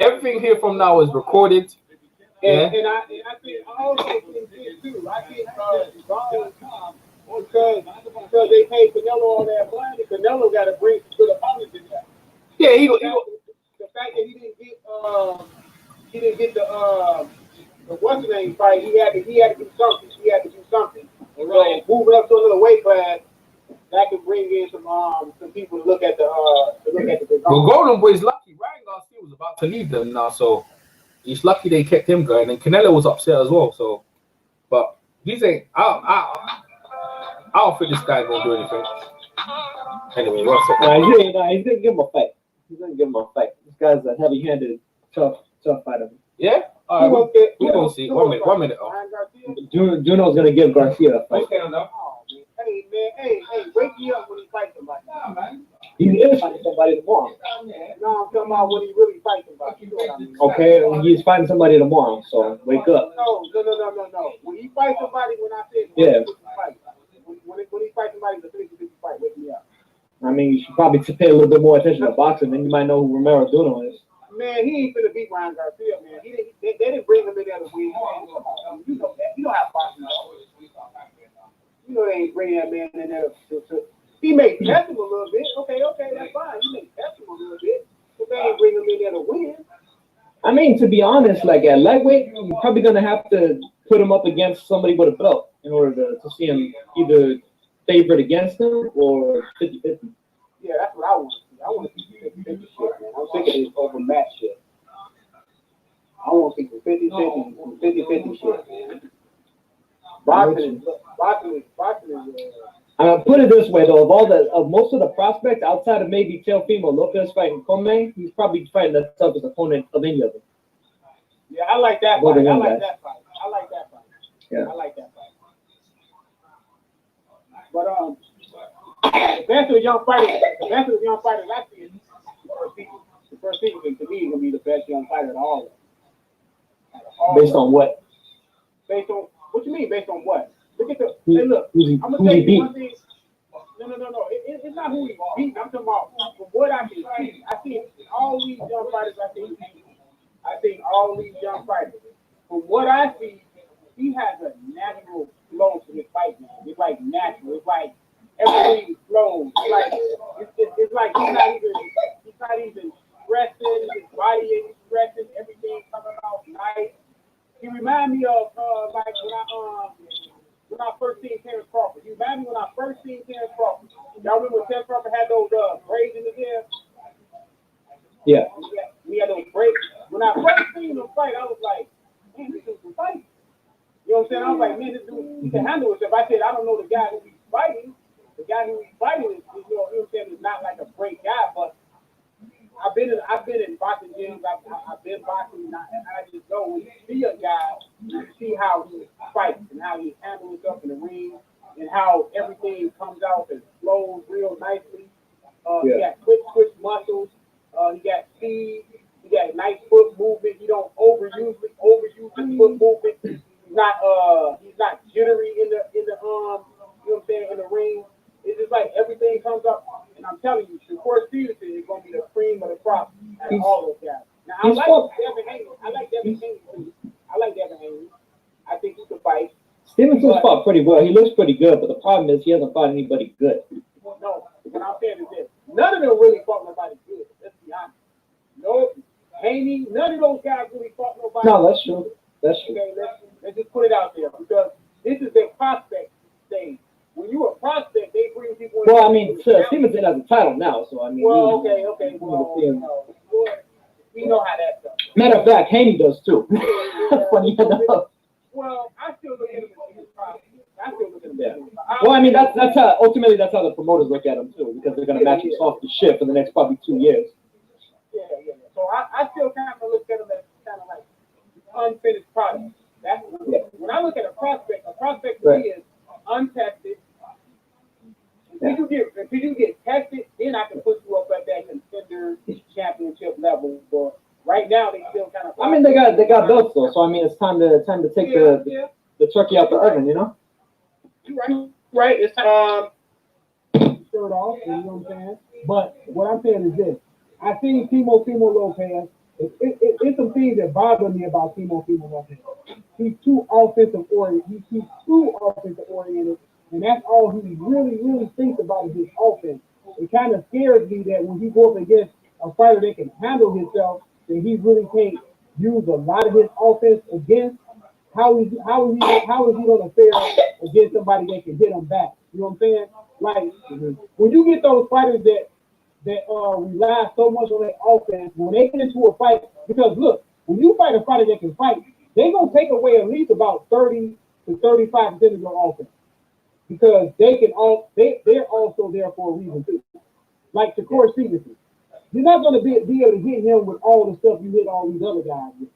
everything here from now is recorded. And I think I also think this too. I think because they paid Canelo all that money, Canelo got to bring some good opponents in there. Yeah, the fact that he didn't get the what's the name fight, he had to do something. He had to do something. So moving up to another weight class, that could bring in some people to look at the Well, Golden Boy's lucky. Ryan Garcia was about to leave them now, so he's lucky they kept him going. And Canelo was upset as well. So, but these ain't. I don't think this guy's gonna do anything. Anyway, one second. He's gonna give him a fight. He's gonna give him a fight. This guy's a heavy-handed, tough fighter. Yeah. All right, we're gonna see. 1 minute. Juno's gonna give Garcia a fight. Hey, wake me up when he fights somebody. Nah, man. He is fighting somebody tomorrow. No, I'm talking about when he really fights somebody. You know what I mean? Okay, he's fighting somebody tomorrow, so wake up. No. When he fights somebody, when I said fight, when he fights somebody, the 50-50 fight, wake me up. I mean, you should probably pay a little bit more attention to boxing, then you might know who Romero Duno is. Man, he ain't finna beat Ryan Garcia, man. They didn't bring him in there to win. You know that. You know how boxing is. You know they ain't bringing that man in there to he may test him a little bit. Okay, that's fine. He may test him a little bit, but they ain't bring him in there to win. I mean, to be honest, like at lightweight, you're probably gonna have to put him up against somebody with a belt in order to see him either favored against him or 50-50. Yeah, that's what I want to see. I want to see 50-50 shit, man. I'm sick of this overmatch shit. I want to see some 50-50 shit, man. Boxing is put it this way though, of most of the prospects outside of maybe Teofimo Lopez fighting Come, he's probably fighting the toughest opponent of any of them. Yeah, I like that fight. I like that fight. Yeah. I like that fight. But the best of the young fighters I see is the first season to me is gonna be the best young fighter of all. Based on what? Based on what you mean? Based on what? Look at the. Hey, look. I'm gonna tell you one thing. No. It's not who he beat. I'm talking about from what I can see. I see all these young fighters. I think all these young fighters. From what I see, he has a natural flow to his fight, man. It's like natural. It's like everything flows. It's like he's not even stressing. His body ain't stressing. Everything coming out nice. He remind me of like when I first seen Terrence Crawford. He remind me when I first seen Terrence Crawford. Y'all remember when Terrence Crawford had those braids in his hair? Yeah. He had those braids. When I first seen him fight, I was like, man, this dude can fight. You know what I'm saying? I was like, man, this dude he can handle himself. I said, I don't know the guy who he's fighting. The guy who he's fighting is you know what I'm saying, is not like a great guy, but I've been in boxing gyms. I've been boxing, and I just know when you see a guy, you see how he fights and how he handles himself in the ring, and how everything comes out and flows real nicely. He got quick twitch muscles. He got speed. He got nice foot movement. He don't overuse his foot movement. He's not jittery in the you know what I'm saying, in the ring. It's just like everything comes up, and I'm telling you, Shakur Stevenson is going to be the cream of the crop out of all those guys. Now, I like Devin Haney. Too. I like Devin Haney. I think he can fight. Stevenson's fought pretty well. He looks pretty good, but the problem is he hasn't fought anybody good. No, what I'm saying is this. None of them really fought nobody good. Let's be honest. No, Haney, none of those guys really fought nobody good. No, that's true. Okay, let's just put it out there, because this is their prospect stage. When you a prospect, they bring people in. Well, I mean, Stevenson has a title now, so I mean. Well, okay. Well, we know how that goes. Matter of fact, Haney does too. Funny enough. Well, I still look at him as his prospect. I still look at him as his prospect. Well, I mean, that's how the promoters look at him too, because they're gonna match him off the ship for the next probably 2 years. Yeah. So I still kind of look at him as kind of like unfinished product. That's when I look at a prospect to me is untested. Until you get tested, then I can put you up at that contender championship level. But right now, they still kind of. I mean, they got belts though, so I mean, it's time to take the turkey out the oven, you know. You're right. It's time. Start off, you know what I'm saying. But what I'm saying is this: I seen Timo Lopez It's some things that bother me about Timo Lopez. He's too offensive oriented. He's too offensive oriented, and that's all he really thinks about is his offense. It kind of scares me that when he goes up against a fighter that can handle himself, that he really can't use a lot of his offense against. How is he going to fare against somebody that can hit him back? You know what I'm saying? Like when you get those fighters that rely so much on their offense, when they get into a fight, because look, when you fight a fighter that can fight, they're gonna take away at least about 30 to 35% of your offense. Because they're also there for a reason too. Like Shakur Stevenson. You're not gonna be able to hit him with all the stuff you hit all these other guys with.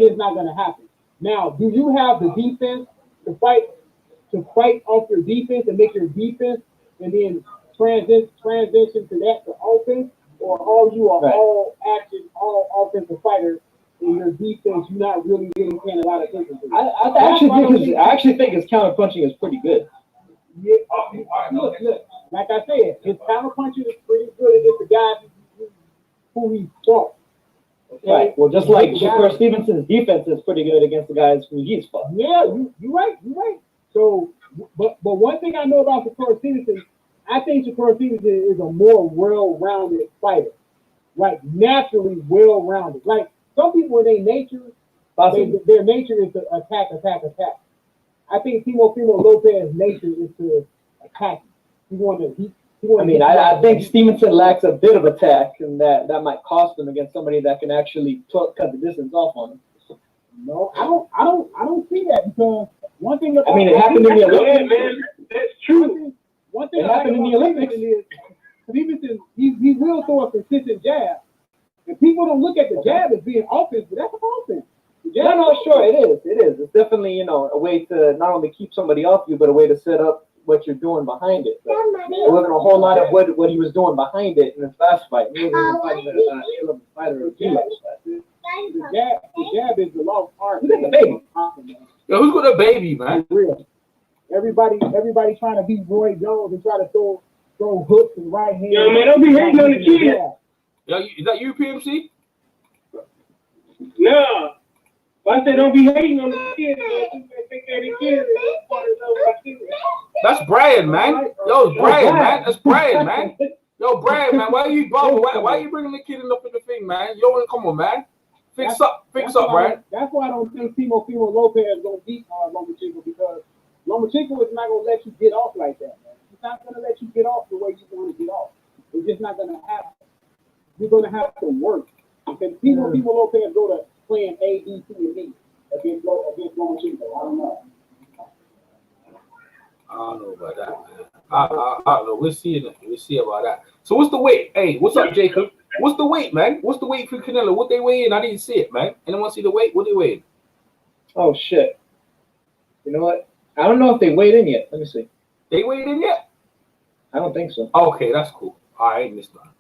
It's not gonna happen. Now, do you have the defense to fight off your defense and make your defense and then transition to that to offense, or are you all action, all offensive fighter in your defense? You're not really paying a lot of attention to. I actually think his counter punching is pretty good. Yeah, look, like I said, his counter punching is pretty good against the guys who he fought. Okay? Right. Well, just like Shakur Stevenson's defense is pretty good against the guys who he's fought. Yeah, you're right. So, but one thing I know about Shakur Stevenson, I think Shakur Stevenson is a more well-rounded fighter, like naturally well-rounded. Like some people, their nature is to attack. I think Timo Lopez's nature is to attack. I think Stevenson lacks a bit of attack, and that might cost him against somebody that can actually cut the distance off on him. No, I don't see that, because one thing about it happened in the Olympics. Man, that's true. One thing it happened in the Olympics is Stevenson, he will throw a consistent jab, and people don't look at the jab as being offense, but that's offense. No, sure, it is. It's definitely a way to not only keep somebody off you, but a way to set up what you're doing behind it. But it wasn't a whole lot of what he was doing behind it in his last fight. He wasn't fighting a fighter. The jab is the lost art. Who's got the baby? Yo, who's got the baby, man? Real. Everybody trying to beat Roy Jones and try to throw hooks and right hand. Yo, man, don't be hating on the kid. Yo, is that you, PMC? No. I said don't be hating on the kid. Take care of the kids. That's Brian, man. Yo, it's Brian, man. That's Brian, man. Yo, Brian, man. Why you bringing the kid up in the thing, man? Yo, come on, man. Fix up, Brian. That's why I don't think Timo Lopez is gonna beat Lomachenko, because Lomachenko is not gonna let you get off like that, man. He's not gonna let you get off the way you want to get off. It's just not gonna happen. You're gonna have to work. Because Timo Lopez go to playing A, B, C, and D against Lomachenko. I don't know. I don't know about that, man. I don't know. We'll see about that. So what's the weight? Hey, what's up, Jacob? What's the weight, man? What's the weight for Canelo? What they weigh in? I didn't see it, man. Anyone see the weight? What they weigh? Oh shit! You know what? I don't know if they weighed in yet. Let me see. They weighed in yet? I don't think so. Okay, that's cool. I ain't missed that.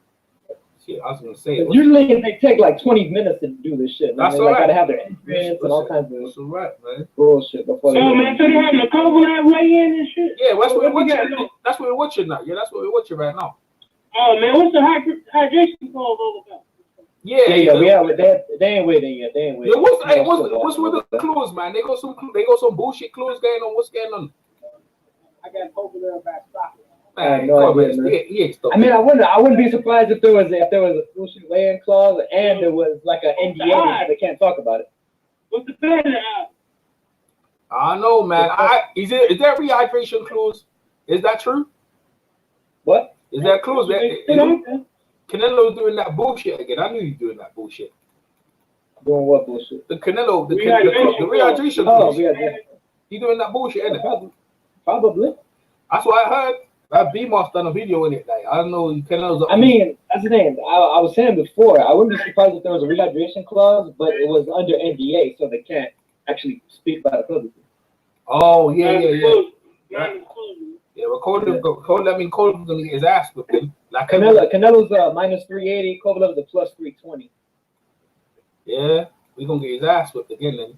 Shit, I was gonna say. Usually they take like 20 minutes to do this shit. That's they all right. Gotta have their entrance and all kinds of. That's all right, man. Bullshit before they. So man, so they having a Kovalev weigh in and shit. Yeah, that's what we're watching. That's what we're watching now. Yeah, that's what we're watching right now. Oh man, what's the hydration clause all about? Yeah. They ain't waiting yet. They ain't waiting. Yeah, what's with the clothes, man? They got some bullshit clothes going on. What's going on? I got Kovalev back stopping. Man, no idea, man. I wouldn't be surprised if there was a bullshit weigh-in clause and there was like an NDA that they can't talk about it. What's the better out? I know, man. Is there a rehydration clause? Is that true? What? Is that clause? Canelo's doing that bullshit again. I knew he was doing that bullshit. Doing what bullshit? The rehydration clause. He doing that bullshit, isn't it? Probably. That's what I heard. That B-Moss done a video in it. Like, I don't know. Canelo's up. I mean, that's the thing. I was saying before, I wouldn't be surprised if there was a rehydration clause, but it was under NDA, so they can't actually speak about it publicly. Oh, yeah. Yeah, but Cole's gonna get his ass whipped. Like Canelo's minus 380, Kovalev's a plus 320. Yeah, we gonna get his ass whipped again. Then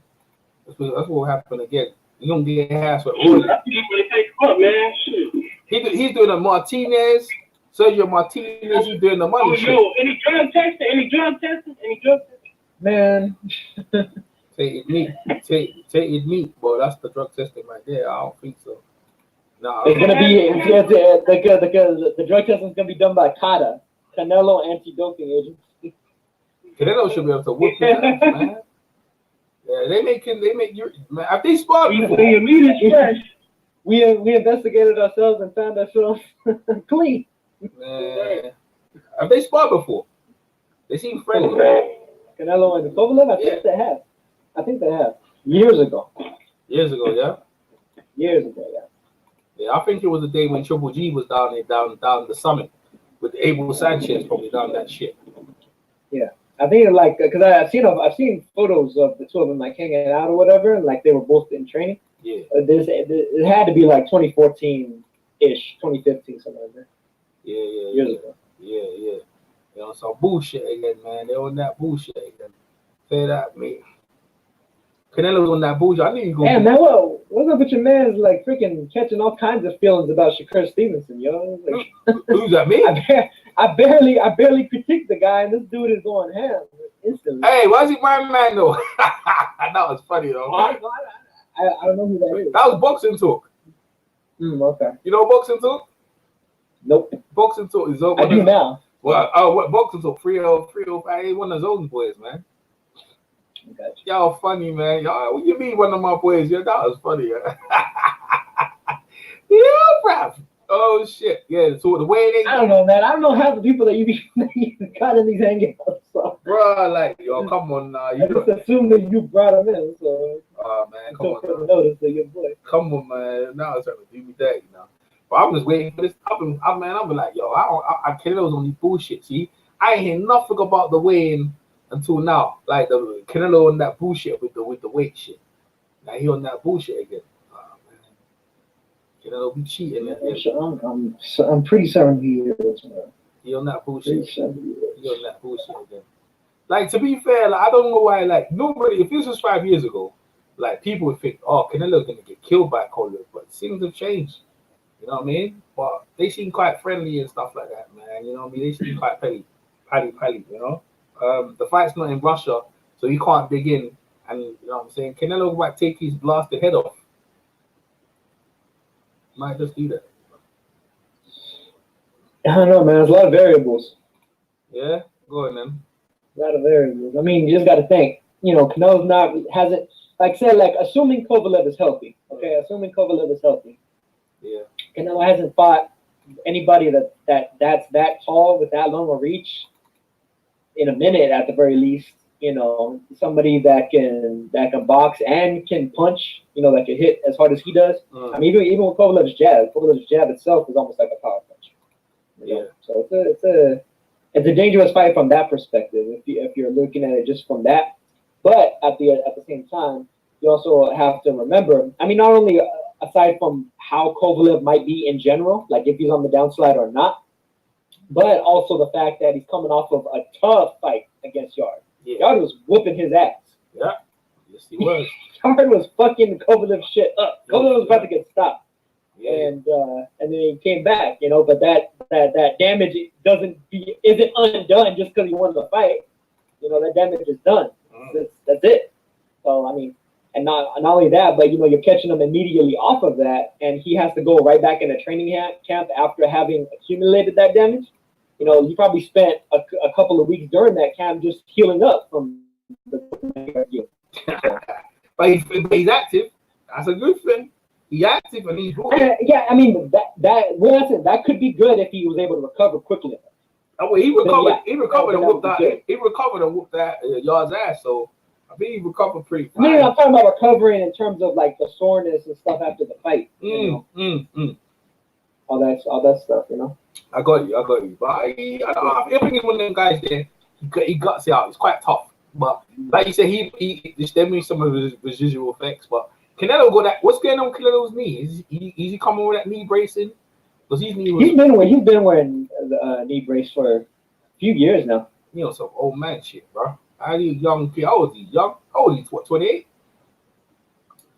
that's what will happen again. You gonna get his ass whipped. Man, shit. He's doing a Martinez, Sergio Martinez. He's doing the money shit. Any drug testing? Man. Tainted meat, boy. That's the drug testing right there. I don't think so. No, It's gonna be the drug testing is gonna be done by CADA, Canelo Anti-Doping Agency. Canelo should be able to whoop his ass, man. Yeah, they make you, man. If they spot You before, say your meat is fresh. We investigated ourselves and found ourselves clean. man. Have they spot before? They seem friendly. Canelo and Kovalev, I think they have. Years ago. Years ago, yeah. Years ago, yeah. Yeah, I think it was the day when Triple G was down there, down the summit with Abel Sanchez probably down that shit. Yeah, I think like because I've seen photos of the two of them like hanging out or whatever, and like they were both in training. Yeah. It had to be like 2014-ish, 2015, something like that. Yeah. Years ago. Yeah. They on some bullshit again, man. They on that bullshit again. Say that, man. Canelo was on that bullshit. I knew you Damn, man, what's up with your man's like freaking catching all kinds of feelings about Shakur Stevenson, yo? Like, who's that, me? I barely critiqued the guy, and this dude is going ham instantly. Hey, why is he my man though? That was funny though. I don't know who that is. That was boxing talk. Okay. You know boxing talk? Nope. Boxing talk is over. I do now. Well, what boxing talk? 305. He one of those boys, man. Gotcha. Y'all funny, man. Y'all, what you mean one of my boys? Yeah, that was funny. Yeah, bruv. Oh shit. Yeah. So the way they I don't know, man. I don't know half the people that you got in these hangouts. So. Bro, like, yo, come on now. I just assume that you brought him in, so. Oh man, come on. Notice that your boy. Come on, man. Now it's trying to do me that, you know. But I'm just waiting for this. I'm like, yo, I Canelo's on these bullshit. See, I ain't hear nothing about the weigh-in until now. Like the Canelo on that bullshit with the weight shit. Now he on that bullshit again. Oh man, Canelo be cheating again. I'm pretty certain he is, man. He on that bullshit. He on that bullshit again. Like, to be fair, like, I don't know why. Like, nobody. If this was 5 years ago, like, people would think, oh, Canelo's gonna get killed by Kovalev, but things have changed. You know what I mean? But they seem quite friendly and stuff like that, man. You know what I mean? They seem quite pally, you know? The fight's not in Russia, so you can't dig in. And, you know what I'm saying? Canelo might take his blasted head off. Might just do that. I don't know, man. There's a lot of variables. Yeah? Go on, then. A lot of variables. I mean, you just got to think. You know, Canelo's hasn't, like I said, like, assuming Kovalev is healthy. Okay, assuming Kovalev is healthy. Yeah. Canelo hasn't fought anybody that's that tall with that long a reach in a minute at the very least. You know, somebody that can box and can punch. You know, that can hit as hard as he does. I mean, even with Kovalev's jab itself is almost like a power punch. You know? So it's a dangerous fight from that perspective. If you're looking at it just from that, but at the same time, you also have to remember. I mean, not only aside from how Kovalev might be in general, like if he's on the downslide or not, but also the fact that he's coming off of a tough fight against Yard. Yeah. Yard was whooping his ass. Yeah, yes he was. Yard was fucking Kovalev shit up. Kovalev was about to get stopped. Yeah. And then he came back, you know, but that damage isn't undone just because he won the fight. You know, that damage is done. That's it. So I mean, and not only that, but you know, you're catching him immediately off of that, and he has to go right back in a training camp after having accumulated that damage. You know, he probably spent a couple of weeks during that camp just healing up from the. But he's active. That's a good thing. He's active and he's good. Yeah, I mean that could be good if he was able to recover quickly. Oh, well, he recovered and whooped that. He recovered and whooped that Yard's ass. So I think he recovered pretty fast. No, I'm talking about recovering in terms of like the soreness and stuff after the fight. You know? All that stuff, you know. I got you. But I think he's one of them guys there. He guts it out. It's quite tough. But like you said, he there may some of his residual effects. But Canelo got that. What's going on with Canelo's knee? Is he coming with that knee bracing? Because his knee was. He's been wearing the knee brace for a few years now. You know, some old man shit, bro. How old is he? Young? How old is he? What, 28?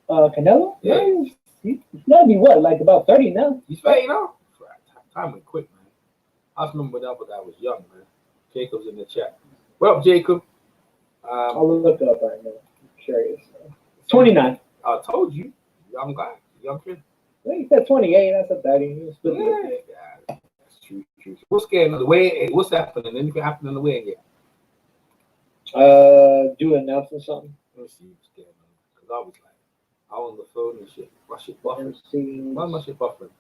Canelo? Yeah. He's gotta be what, like about 30 now? He's 30 now? Time went quick, man. I remember that, but I was young, man. Jacob's in the chat. What up, Jacob? I'll look it up right now. I'm curious. 29. I told you, young guy, young kid. Well, he said 28. That's a 30. Yeah, that's true. What's getting on the way? What's happening? Anything happening on the way yet? Do announcing something. Let's see what's getting on. Because I was like, I was on the phone and shit. My shit buffering. Why my shit buffering?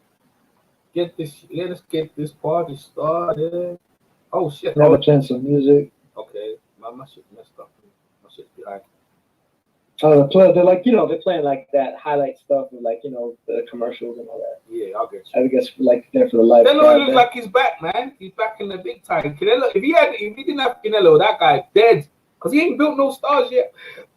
Let us get this party started. Oh shit. Never playing some music. Okay, my shit messed up. My shit's behind. They're like, they're playing like that highlight stuff with like, the commercials and all that. Yeah, I'll get you. I guess like there for the life. Canelo looks like he's back, man. He's back in the big time. Canelo, if he didn't have Canelo, that guy dead. Because he ain't built no stars yet.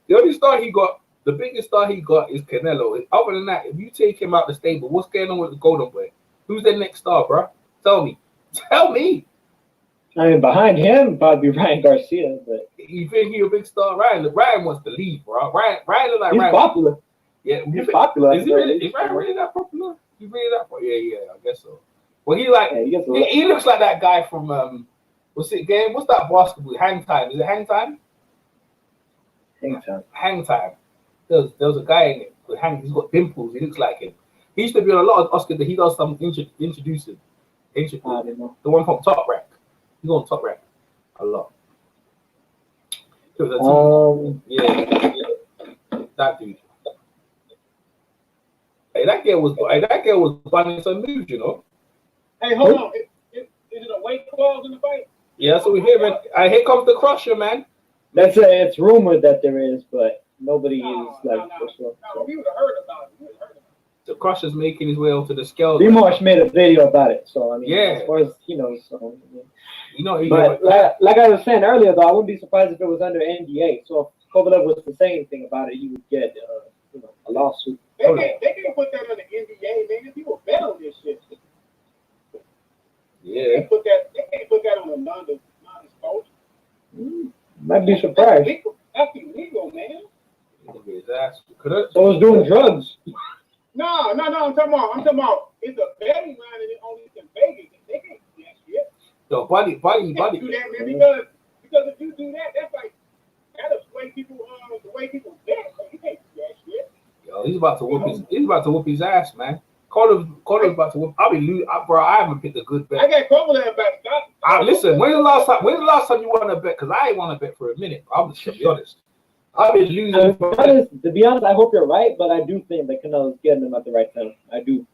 The only star he got, the biggest star he got is Canelo. Other than that, if you take him out the stable, what's going on with the Golden Boy? Who's the next star, bro? Tell me. I mean, behind him, probably Ryan Garcia, but you think he's a big star? Ryan wants to leave, bro. Ryan look like he's Ryan. popular. Yeah, he's popular. Is Ryan really that popular? He's really that popular? Yeah, I guess so. Well, he looks like that guy from what's it game? What's that basketball? Hang Time? Is it Hang Time? Hang Time. There was a guy in it with Hang. He's got dimples. He looks like him. He used to be on a lot of Oscars. That he does some introducing. I don't know. The one from Top Rack. He's on Top Rack a lot. Yeah, that dude. Hey, that girl was bunning some moves, Hey, hold on. Is it a weight clause in the fight? Yeah, so we hear it. Here comes the crusher, man. It's rumored that there is, but nobody is like for sure. No, we would have heard about it. The crusher's making his way onto the scale. Dimash made a video about it, so I mean, yeah, as far as he knows, so. But like I was saying earlier, though, I wouldn't be surprised if it was under NDA. So if Kovalev was to say anything about it, he would get a lawsuit. They can't put that under NDA, man. People bet on this shit. Yeah. They can't put that on a non-disclosure. Might be surprised. That's illegal, man. So it's doing drugs. No. I'm talking about. It's a betting line and it only in Vegas. They can't do that shit. Yo, buddy. Do that, man, because if you do that, that's like that'll sway people. The way people bet, so you can't do that shit. Yo, he's about to whoop his ass, man. Kovalev about to whoop. I'll be losing, bro. I haven't picked a good bet. I got Kovalev back. Listen, when's the last time you won a bet? Because I ain't won a bet for a minute. I'm just gonna be honest. I've been losing. To be honest, I hope you're right, but I do think that Canelo's getting them at the right time. I do.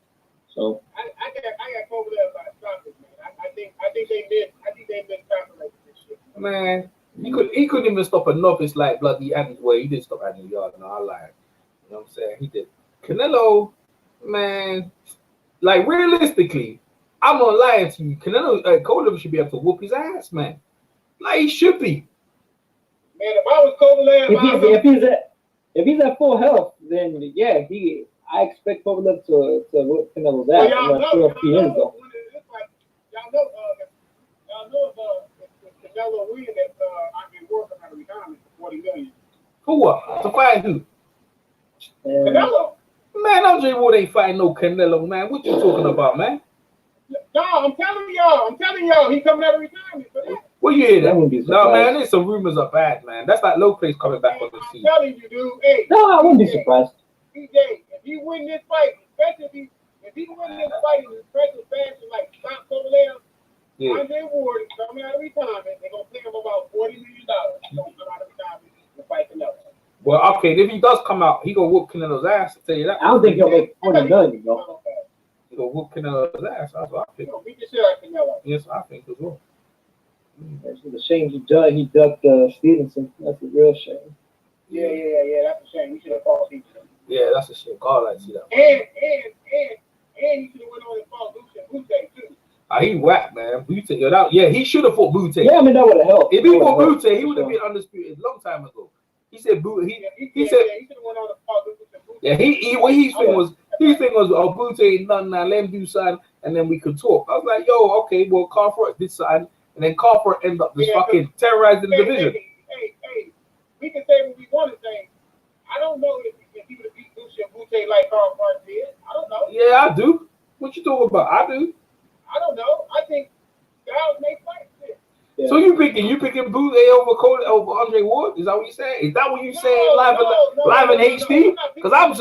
So I got Kovalev by stoppers, man. I think they miscalculated this shit. Man, he couldn't even stop a novice like bloody Andy. Well, he did stop Andy Yard. No, I lied. You know what I'm saying? He did. Canelo, man, like realistically, I'm not lying to you. Kovalev should be able to whoop his ass, man. Like he should be. Man, if I was Kovalev, if he's at full health, then yeah, I expect Kovalev to whoop Canelo's ass. I'm not sure if he is though. Y'all know if Canelo win that I've been working on a retirement for $40 million. For what? To fight who? Canelo. Man, Andre Ward ain't fighting no Canelo, man. What you talking about, man? No, I'm telling y'all, he coming out of retirement for that. Well, you hear that? No, man, there's some rumors are bad, man. That's like Lopez coming back on the scene. I'm telling you, dude. Hey, no, I wouldn't be surprised. DJ, if he win this fight, especially if he win this fight in impressive fashion, like Stop Kovalev, Andre Ward is coming out of retirement. They're gonna pay him about $40 million. He's gonna come out of retirement to fight Canelo. Well, okay, if he does come out, he gonna whoop Canelo's ass. I'll tell you that. I don't think he'll make $40 million, though. He gonna whoop Canelo's ass. That's what I think. Beat the shit out of Canelo. Yes, I think as well. It's a shame he ducked Stevenson. That's a real shame. Yeah. That's a shame. We should have fought Stevenson. Yeah, that's a shame. God, I see that. And he should have went on and fought Butte too. He whacked, man. Butte, he should have fought Butte. Yeah, I mean that would have helped. If he fought Butte, he would have been undisputed a long time ago. He said Butte. He said he should have went on and fought Butte. Yeah, his thing was, oh, Butte ain't nothing now. Let him do something, and then we could talk. I was like, yo, okay, well, Carford did something. And then Carford ended up just fucking terrorizing the division. Hey, we can say what we want to say. I don't know if he would have beat Butte like Carford did. I don't know. Yeah, I do. What you talking about? I do. I don't know. I think styles make fights. Yeah. So you picking Bute over Andre Ward? Is that what you saying? Is that what you saying live in HD? Because I'm he's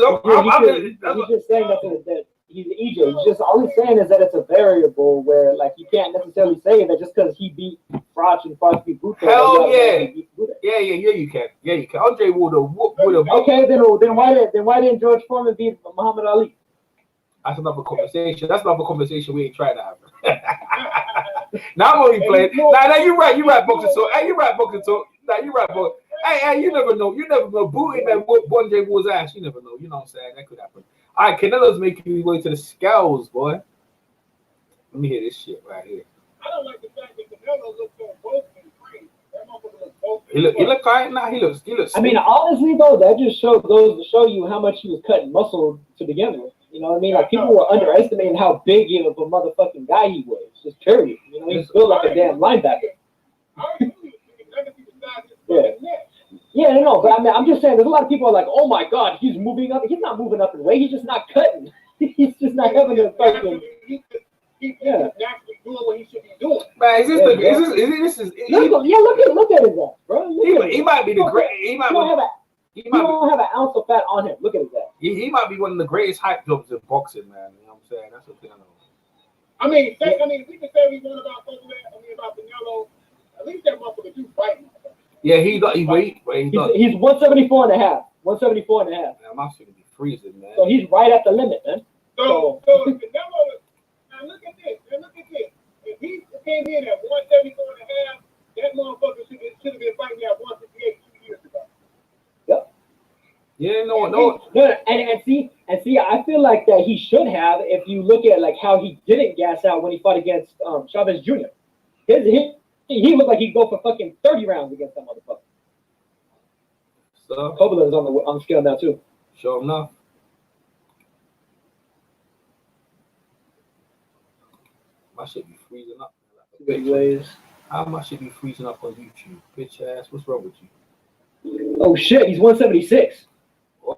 just saying that he's an EJ. He's just all he's saying is that it's a variable where like you can't necessarily say that just because he beat Froch and Froch beat Bute. Hell yeah. Yeah, you can. Yeah, you can. Andre would have. Okay, then why didn't George Foreman beat Muhammad Ali? That's another conversation. That's another conversation we ain't trying to have. Now I'm only playing. Now you're right. You're right, boxing talk. Hey, you're right, boxing talk. Now you're right, boy. Hey, you never know. You never know. Booting that Andre Ward's ass. You never know. You know what I'm saying? That could happen. All right, Canelo's making his way to the scales, boy. Let me hear this shit right here. I don't like the fact that Canelo looks so both and crazy. That motherfucker looks both. He look alright. Nah, he looks. I mean, honestly though, that just goes to show you how much he was cutting muscle to begin with. You know what I mean? Like people were underestimating how big of a motherfucking guy he was. Just period. You know, he's built like a damn linebacker. Yeah, no, but I mean, I'm just saying, there's a lot of people are like, oh my god, he's moving up. He's not moving up in weight. He's just not cutting. He's just not having a fucking. He's naturally doing what he should be doing. Man, look at his ass, bro. He might be the great. He don't have an ounce of fat on him. Look at his ass. He might be one of the greatest hype jobs in boxing, man. You know what I'm saying? That's what thing I know. I mean, if we can say we want about Canelo, at least that motherfucker do fight. Yeah, he's 174 and a half. 174 and a half. Man, my shit would be freezing, man. So he's right at the limit, man. So Canelo, now look at this. If he came in at 174 and a half, that motherfucker should have been fighting at 158 2 years ago. Yep. Yeah, no. And see, I feel like that he should have if you look at like how he didn't gas out when he fought against Chavez Jr. He looked like he'd go for fucking 30 rounds against that motherfucker. So Kovalev is on the scale now too. Sure enough. My shit be freezing up. How my shit be freezing up on YouTube? Bitch ass, what's wrong with you? Oh shit, he's 176.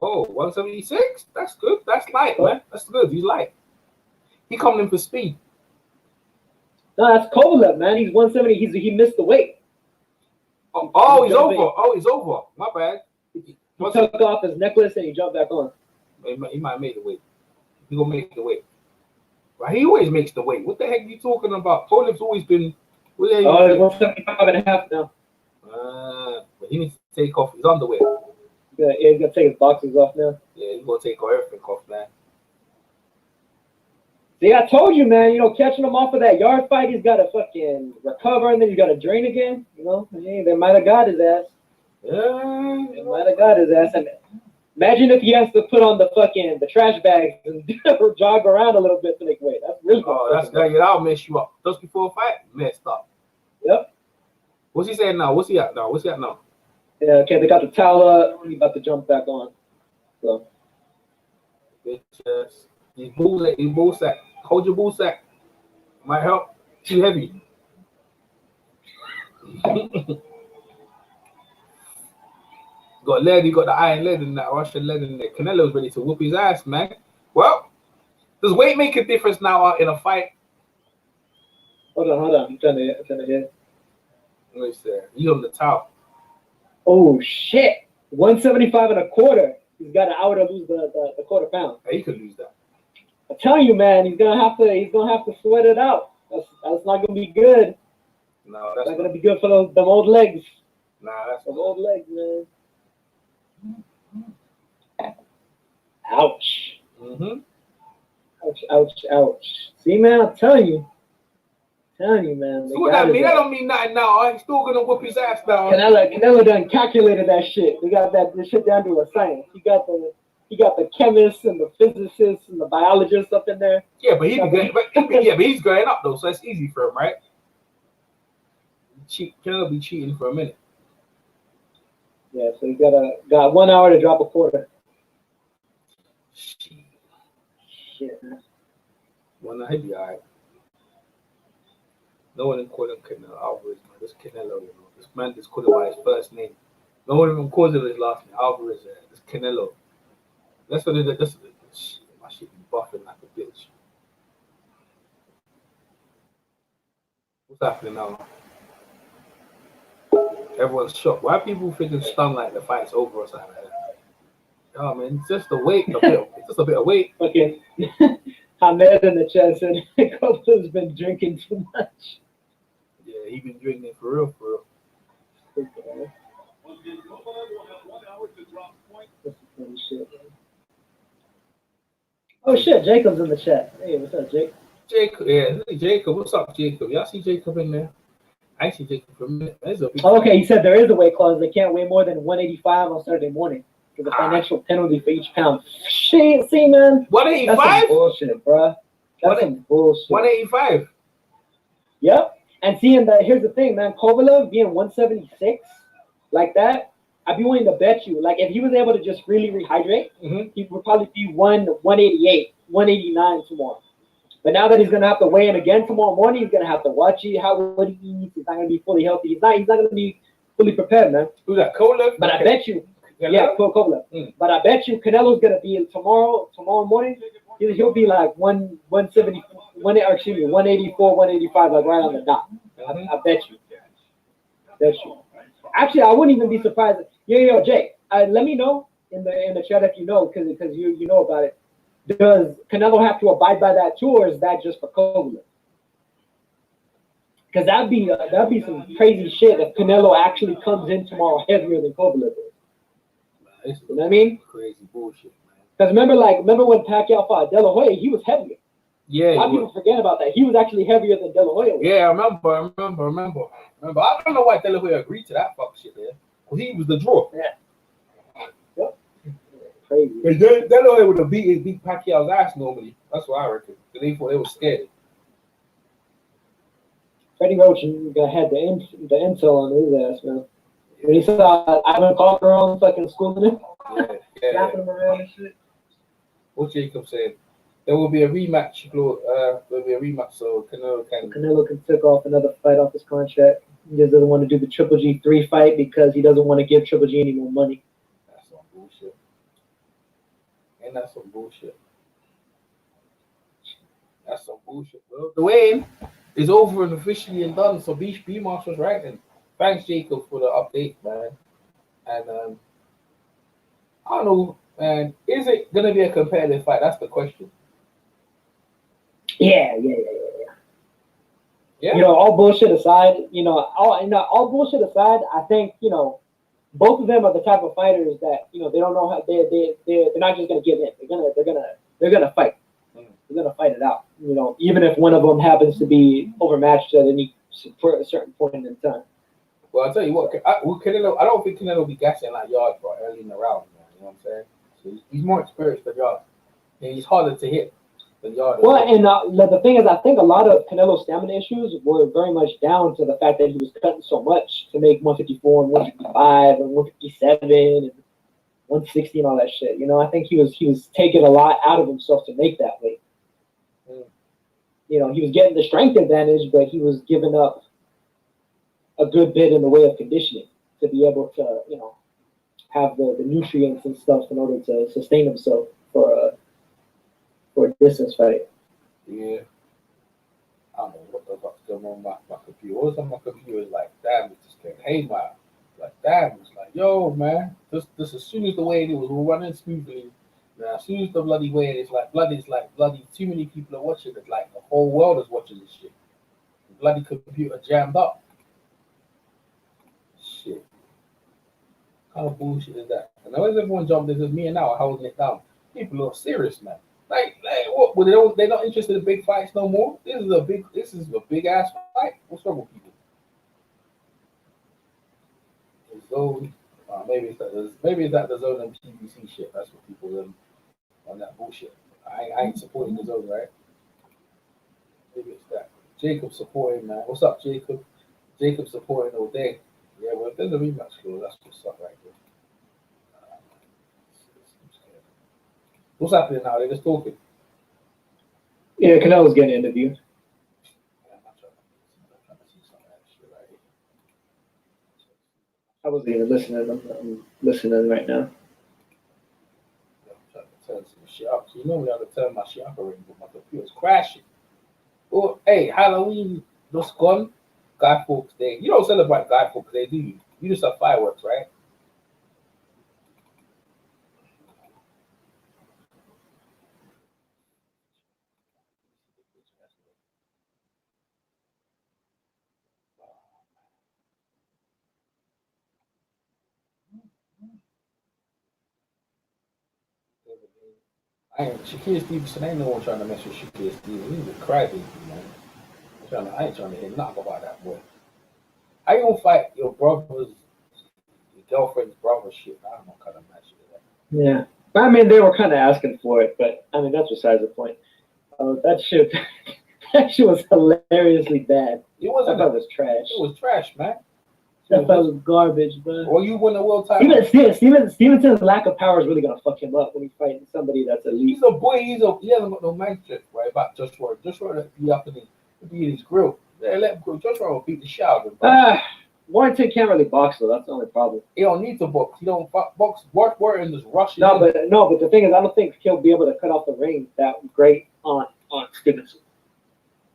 Oh, 176? That's good. That's light, man. That's good. He's light. He coming in for speed. No, that's Kovalev, man. He's 170. He missed the weight. Oh, he's over. He's over. My bad. He took off his necklace and he jumped back on. He might make the weight. He gonna make the weight. Right? He always makes the weight. What the heck are you talking about? Kovalev's always been. He's 175 and a half now. But he needs to take off his underwear. Yeah, he's gonna take his boxers off now. Yeah, he's gonna take everything off, man. See, I told you, man. You know, catching him off of that yard fight, he's got to fucking recover and then he's got to drain again. You know, they might have got his ass. Yeah, they might have got his ass. And imagine if he has to put on the trash bags and jog around a little bit to make weight. That's really. That'll mess you up. Just before a fight, messed up. Yep. What's he saying now? What's he at now? Yeah, okay, they got the towel up. He's about to jump back on. So. Bitches. His bull sack. Hold your bull sack. Might help. Too heavy. Got lead. You got the iron lead in that Russian lead in there. Canelo's ready to whoop his ass, man. Well, does weight make a difference now in a fight? Hold on. I'm trying to hit. Let me see. He's on the top. Oh shit! 175 and a quarter. He's got an hour to lose the quarter pound. Yeah, he could lose that. I'm telling you, man, he's gonna have to sweat it out. That's not gonna be good. No, that's not gonna be good for them old legs. Nah, that's them old legs, man. Ouch. Ouch. See, man, I'm telling you, man. So what that mean? That don't mean nothing now. He's still gonna whoop his ass now. Canelo done calculated that shit. We got this shit down to a science. He got the chemists and the physicists and the biologists up in there. Yeah, but he's going up though, so that's easy for him, right? Canelo be cheating for a minute. Yeah, so he's got 1 hour to drop a quarter. Shit, man. Well, no, he'd be all right. No one called him Canelo Alvarez, man. This Canelo, you know. This man just called him by his first name. No one even calls him his last name. Alvarez, this Canelo. That's what it is. Shit, my shit be buffing like a bitch. What's happening now? everyone's shocked. Why are people freaking stunned like the fight's over or something like that? Oh man, it's just the weight. It's just a bit of weight. Okay. Ahmed in the chat said Kovalev's been drinking too much. Yeah, he been drinking it for real, for real. Okay. That's some funny shit, man. Oh shit, Jacob's in the chat. Hey, what's up, Jake? Jacob, yeah, Jacob. What's up, Jacob? Y'all see Jacob in there? I see Jacob for a minute. Oh, okay, he said there is a weight clause. They can't weigh more than 185 on Saturday morning. For the financial penalty for each pound. Shit, see, man. 185? That's some bullshit, bro. That's some bullshit. 185. Yep. And seeing that, here's the thing, man. Kovalev being 176 like that, I'd be willing to bet you. Like, if he was able to just really rehydrate, he would probably be 188, 189 tomorrow. But now that he's gonna have to weigh in again tomorrow morning, he's gonna have to watch what he eats. He's not gonna be fully healthy. He's not gonna be fully prepared, man. Who's that? Kovalev? But I bet you. Yeah, Kovalev. But I bet you Canelo's gonna be tomorrow morning. He'll be like 170, 184, 185, like right on the dot. I bet you. Actually, I wouldn't even be surprised. Yo, Jay, let me know in the chat if you know, because you know about it. Does Canelo have to abide by that too, or is that just for Kovalev? Because that'd be some crazy shit if Canelo actually comes in tomorrow heavier than Kovalev is. You know what I mean? Crazy bullshit, man. Because remember when Pacquiao fought De La Hoya, he was heavier. Yeah. A lot of people forget about that. He was actually heavier than De La Hoya was. Yeah, I remember. I don't know why De La Hoya agreed to that fuck shit there. Because he was the draw. Yeah. Yep. Crazy. But De La Hoya would have beat Pacquiao's ass normally. That's what I reckon. Because they thought they were scared. Freddie Roach had the intel on his ass, man. When he saw Ivan Calderon fucking schooling him, slapping him around and shit. What Jacob said. There will be a rematch, there'll be a rematch, so Canelo can take off another fight off his contract. He just doesn't want to do the Triple G3 fight because he doesn't want to give Triple G any more money. That's some bullshit. And that's some bullshit. Well, the weigh-in is over and officially and done, so B Marshall's right. And thanks, Jacob, for the update, man. And I don't know, man. Is it gonna be a competitive fight? That's the question. Yeah. You know, all bullshit aside, all bullshit aside, I think, both of them are the type of fighters that, they don't know how they're not just gonna give in. They're gonna fight. They're gonna fight it out. Even if one of them happens to be overmatched at a certain point in time. Well, I'll tell you what, Canelo, I don't think Canelo will be gassing like Yard for early in the round, man. You know what I'm saying? So he's more experienced than Yard. And he's harder to hit than Yard. Well, and the thing is, I think a lot of Canelo's stamina issues were very much down to the fact that he was cutting so much to make 154 and 155 and 157 and 160 and all that shit. I think he was taking a lot out of himself to make that weight. He was getting the strength advantage, but he was giving up a good bit in the way of conditioning to be able to, have the nutrients and stuff in order to sustain himself for a distance fight. Yeah. I don't know what the fuck's going on with my computer. What's on my computer is like, damn, it just came haywire. Like, damn, it's like, yo, man, this as soon as the way it was running smoothly, now as soon as the bloody way it's like bloody, too many people are watching it, like the whole world is watching this shit. The bloody computer jammed up. Shit. What kind of bullshit is that? And now everyone jumped in, just me and now holding it down. People are serious, man. Like what? Well, they're not interested in big fights no more. This is a big ass fight. What's wrong with people? The zone. Maybe it's that the zone and PBC shit. That's what people on that bullshit. I ain't supporting the zone, right? Maybe it's that. Jacob supporting, man. What's up, Jacob? Jacob supporting all day. Yeah, well, if there's a rematch, that's what's up right there. What's happening now? They're just talking. Yeah, Canelo's getting interviewed. I'm trying to see some of that shit right here. I wasn't even listening. I'm listening right now. I'm trying to turn some shit up. So you know we have to turn my shit up already, but my computer's crashing. Oh, hey, Halloween just gone. Guy Fawkes Day. You don't celebrate Guy Fawkes Day, do you? You just have fireworks, right? Shakur Stevenson ain't no one trying to mess with Shakur Stevenson. He's a crybaby, man. I ain't trying to hear nothing about that boy. How you gonna fight your brother's, your girlfriend's brother's shit? I don't know what kind of match it is. Yeah. But I mean, they were kind of asking for it, but I mean, that's besides the point. That shit was hilariously bad. It wasn't. That was trash. It was trash, man. That was garbage, bro. Well, you win the world title. Stevenson's lack of power is really gonna fuck him up when he's fighting somebody that's elite. He's a boy. He hasn't got no man strength, right? About Joshua be up in his grill. Yeah, let him go. Joshua will beat the shit out of him. Warrington can't really box though. That's the only problem. He don't need to box. He don't box. Warrington just rushes. No, but the thing is, I don't think he'll be able to cut off the ring that great on Stevenson.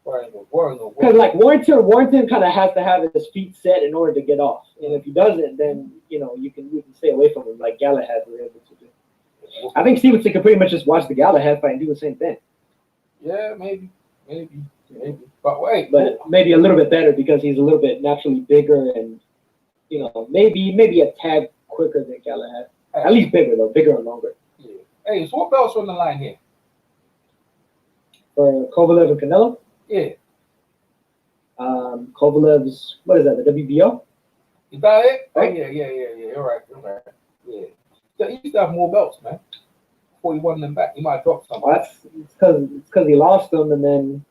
Because like Warrington kind of has to have his feet set in order to get off, and if he doesn't, then you can stay away from him like Galahad was able to do. I think Stevenson could pretty much just watch the Galahad fight and do the same thing. Yeah, maybe. But wait, but maybe a little bit better because he's a little bit naturally bigger and maybe a tad quicker than Galahad. At least bigger and longer. Yeah. Hey, so what belts on the line here? For Kovalev and Canelo? Yeah. Kovalev's, what is that, the WBO? Is that it? Right? Oh, yeah. You're right. Yeah. He used to have more belts, man. Before he won them back, he might have dropped some. Well, it's because he lost them, and then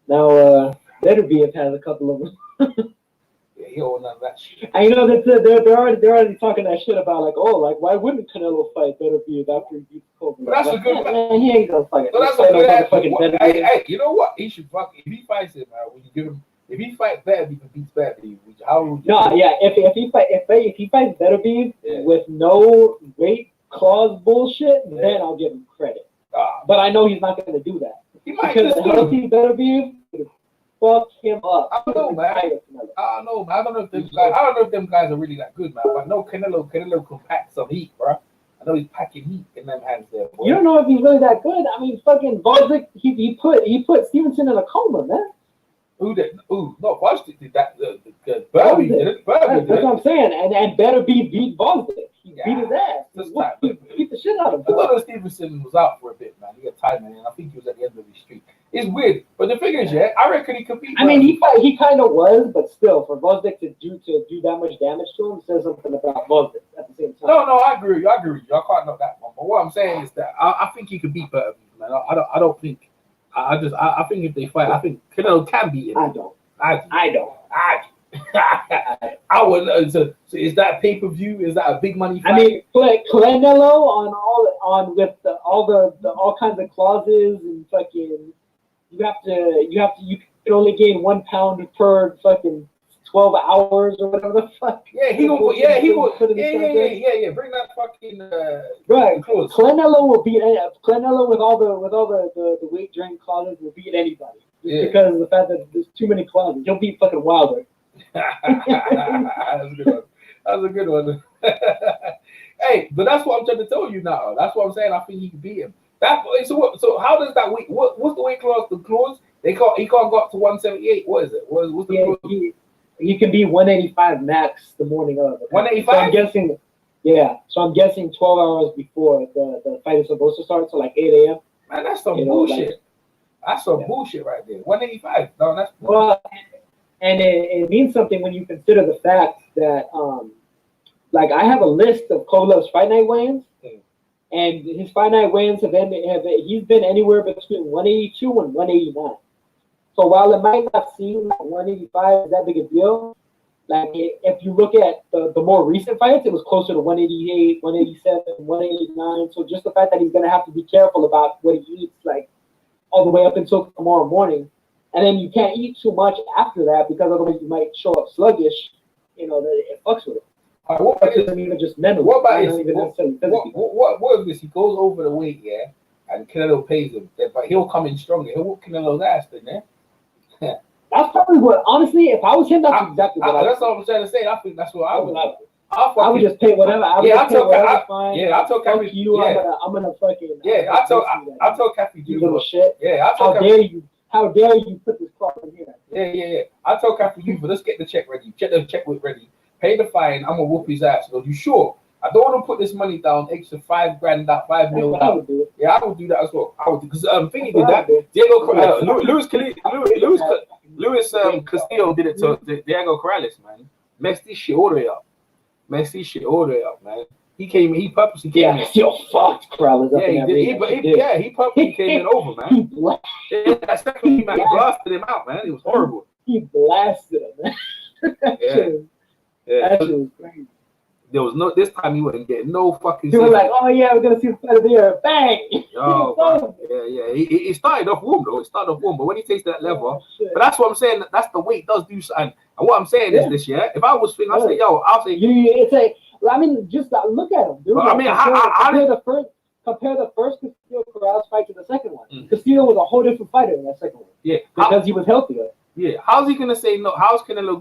now Beterbiev has a couple of them. Yeah, he don't none of that shit. And they're already talking that shit about why wouldn't Canelo fight Beterbiev after he beats Kovalev? But that's a good man. He ain't gonna fight. So that's a good fucking hey, you know what? He should if he fights him, man. When you give him, if he fights Beterbiev and beats Beterbiev, how would you? No, yeah. If he fights Beterbiev with no weight clause bullshit, then I'll give him credit. But I know he's not going to do that. He might because just the healthy Beterbiev would fuck him up. I don't know, man. I don't know if them guys are really that good, man. But I know Canelo can pack some heat, bro. I know he's packing heat in them hands there, boy. You don't know if he's really that good. I mean, fucking Bostic, he put Stevenson in a coma, man. No, Bostic did that. Beterbiev did it. That's what I'm saying. And Beterbiev beat Bostic. He beat his ass. He beat the shit out of him. I thought Stevenson was out for a bit, man. He got tired, man. I think he was at the end of his streak. It's weird, but the thing is, I reckon he could beat. I mean, he kind of was, but still, for Bostic to do that much damage to him says something about Bostic at the same time. No, I agree with you. I can't knock that one. But what I'm saying is that I think he could beat Beterbiev, man. I don't think. I think if they fight, I think Canelo can beat him. I don't. I would. So is that pay per view? Is that a big money fight? I mean, Canelo on with all kinds of clauses and fucking. You can only gain 1 pound per fucking 12 hours or whatever the fuck. Yeah, he will. Yeah. Bring that fucking. Right. Canelo will beat Canelo with all the weight drain clauses will beat anybody. Just because of the fact that there's too many clauses. He'll beat fucking Wilder. That's a good one. Hey, but that's what I'm trying to tell you now. That's what I'm saying. I think he can beat him. So how does that weight? What's the weight clause? The clause he can't go up to 178. What is it? What's the clause? He can be 185 max the morning of. 185. So I'm guessing. Yeah. So I'm guessing 12 hours before the fight is supposed to start, so like 8 a.m. Man, that's some bullshit. That's some bullshit right there. 185. No, that's well, and it means something when you consider the fact that I have a list of Kovalev's fight night weigh-ins. And his fight night weigh-ins he's been anywhere between 182 and 189. So while it might not seem like 185 is that big a deal, like if you look at the more recent fights, it was closer to 188, 187, 189. So just the fact that he's going to have to be careful about what he eats, like all the way up until tomorrow morning, and then you can't eat too much after that because otherwise you might show up sluggish. That it fucks with him. What about even just mentally? What if this? He goes over the weight, and Canelo pays him, but he'll come in stronger. He'll whoop Canelo's ass, then, That's probably what. Honestly, if I was him, that's exactly what I would. That's what I'm trying to say. I think that's what I would. I would just pay whatever. I would Yeah, just pay whatever fine. Yeah, I told Kathy. Fuck you. Yeah. I'm gonna fucking. Yeah, I told Kathy. You little shit. Yeah, I told How Kathy. dare you? How dare you put this crop in here? Yeah. I told Kathy, you, let's get the check ready. Get the check ready. Pay the fine. I'm gonna whoop his ass. He goes, you sure? I don't want to put this money down. Extra $5 grand out, $5 million down. Yeah, I would do that as well. I would because Thingy did that. Luis Castillo did it to Diego Corrales, man. Messed this shit all the way up. Man. He purposely came in. Yo, fucked Corrales up. He purposely came in over, man. That second man blasted him out, man. It was horrible. He blasted him, man. That shit was crazy. There was no this time he wouldn't get no fucking. He was like, "Oh yeah, we're gonna see the fight of the year." Bang! Yo, yeah. He started off warm though. But when he takes that level, but that's what I'm saying. That's the weight does do something. And what I'm saying is this year, if I was thinking, I'll say, it's like, I mean, just look at him, dude. I mean, compare the first Castillo Corrales fight to the second one. Castillo was a whole different fighter in that second one. Yeah, because he was healthier. Yeah, how's he gonna say no? How's Canelo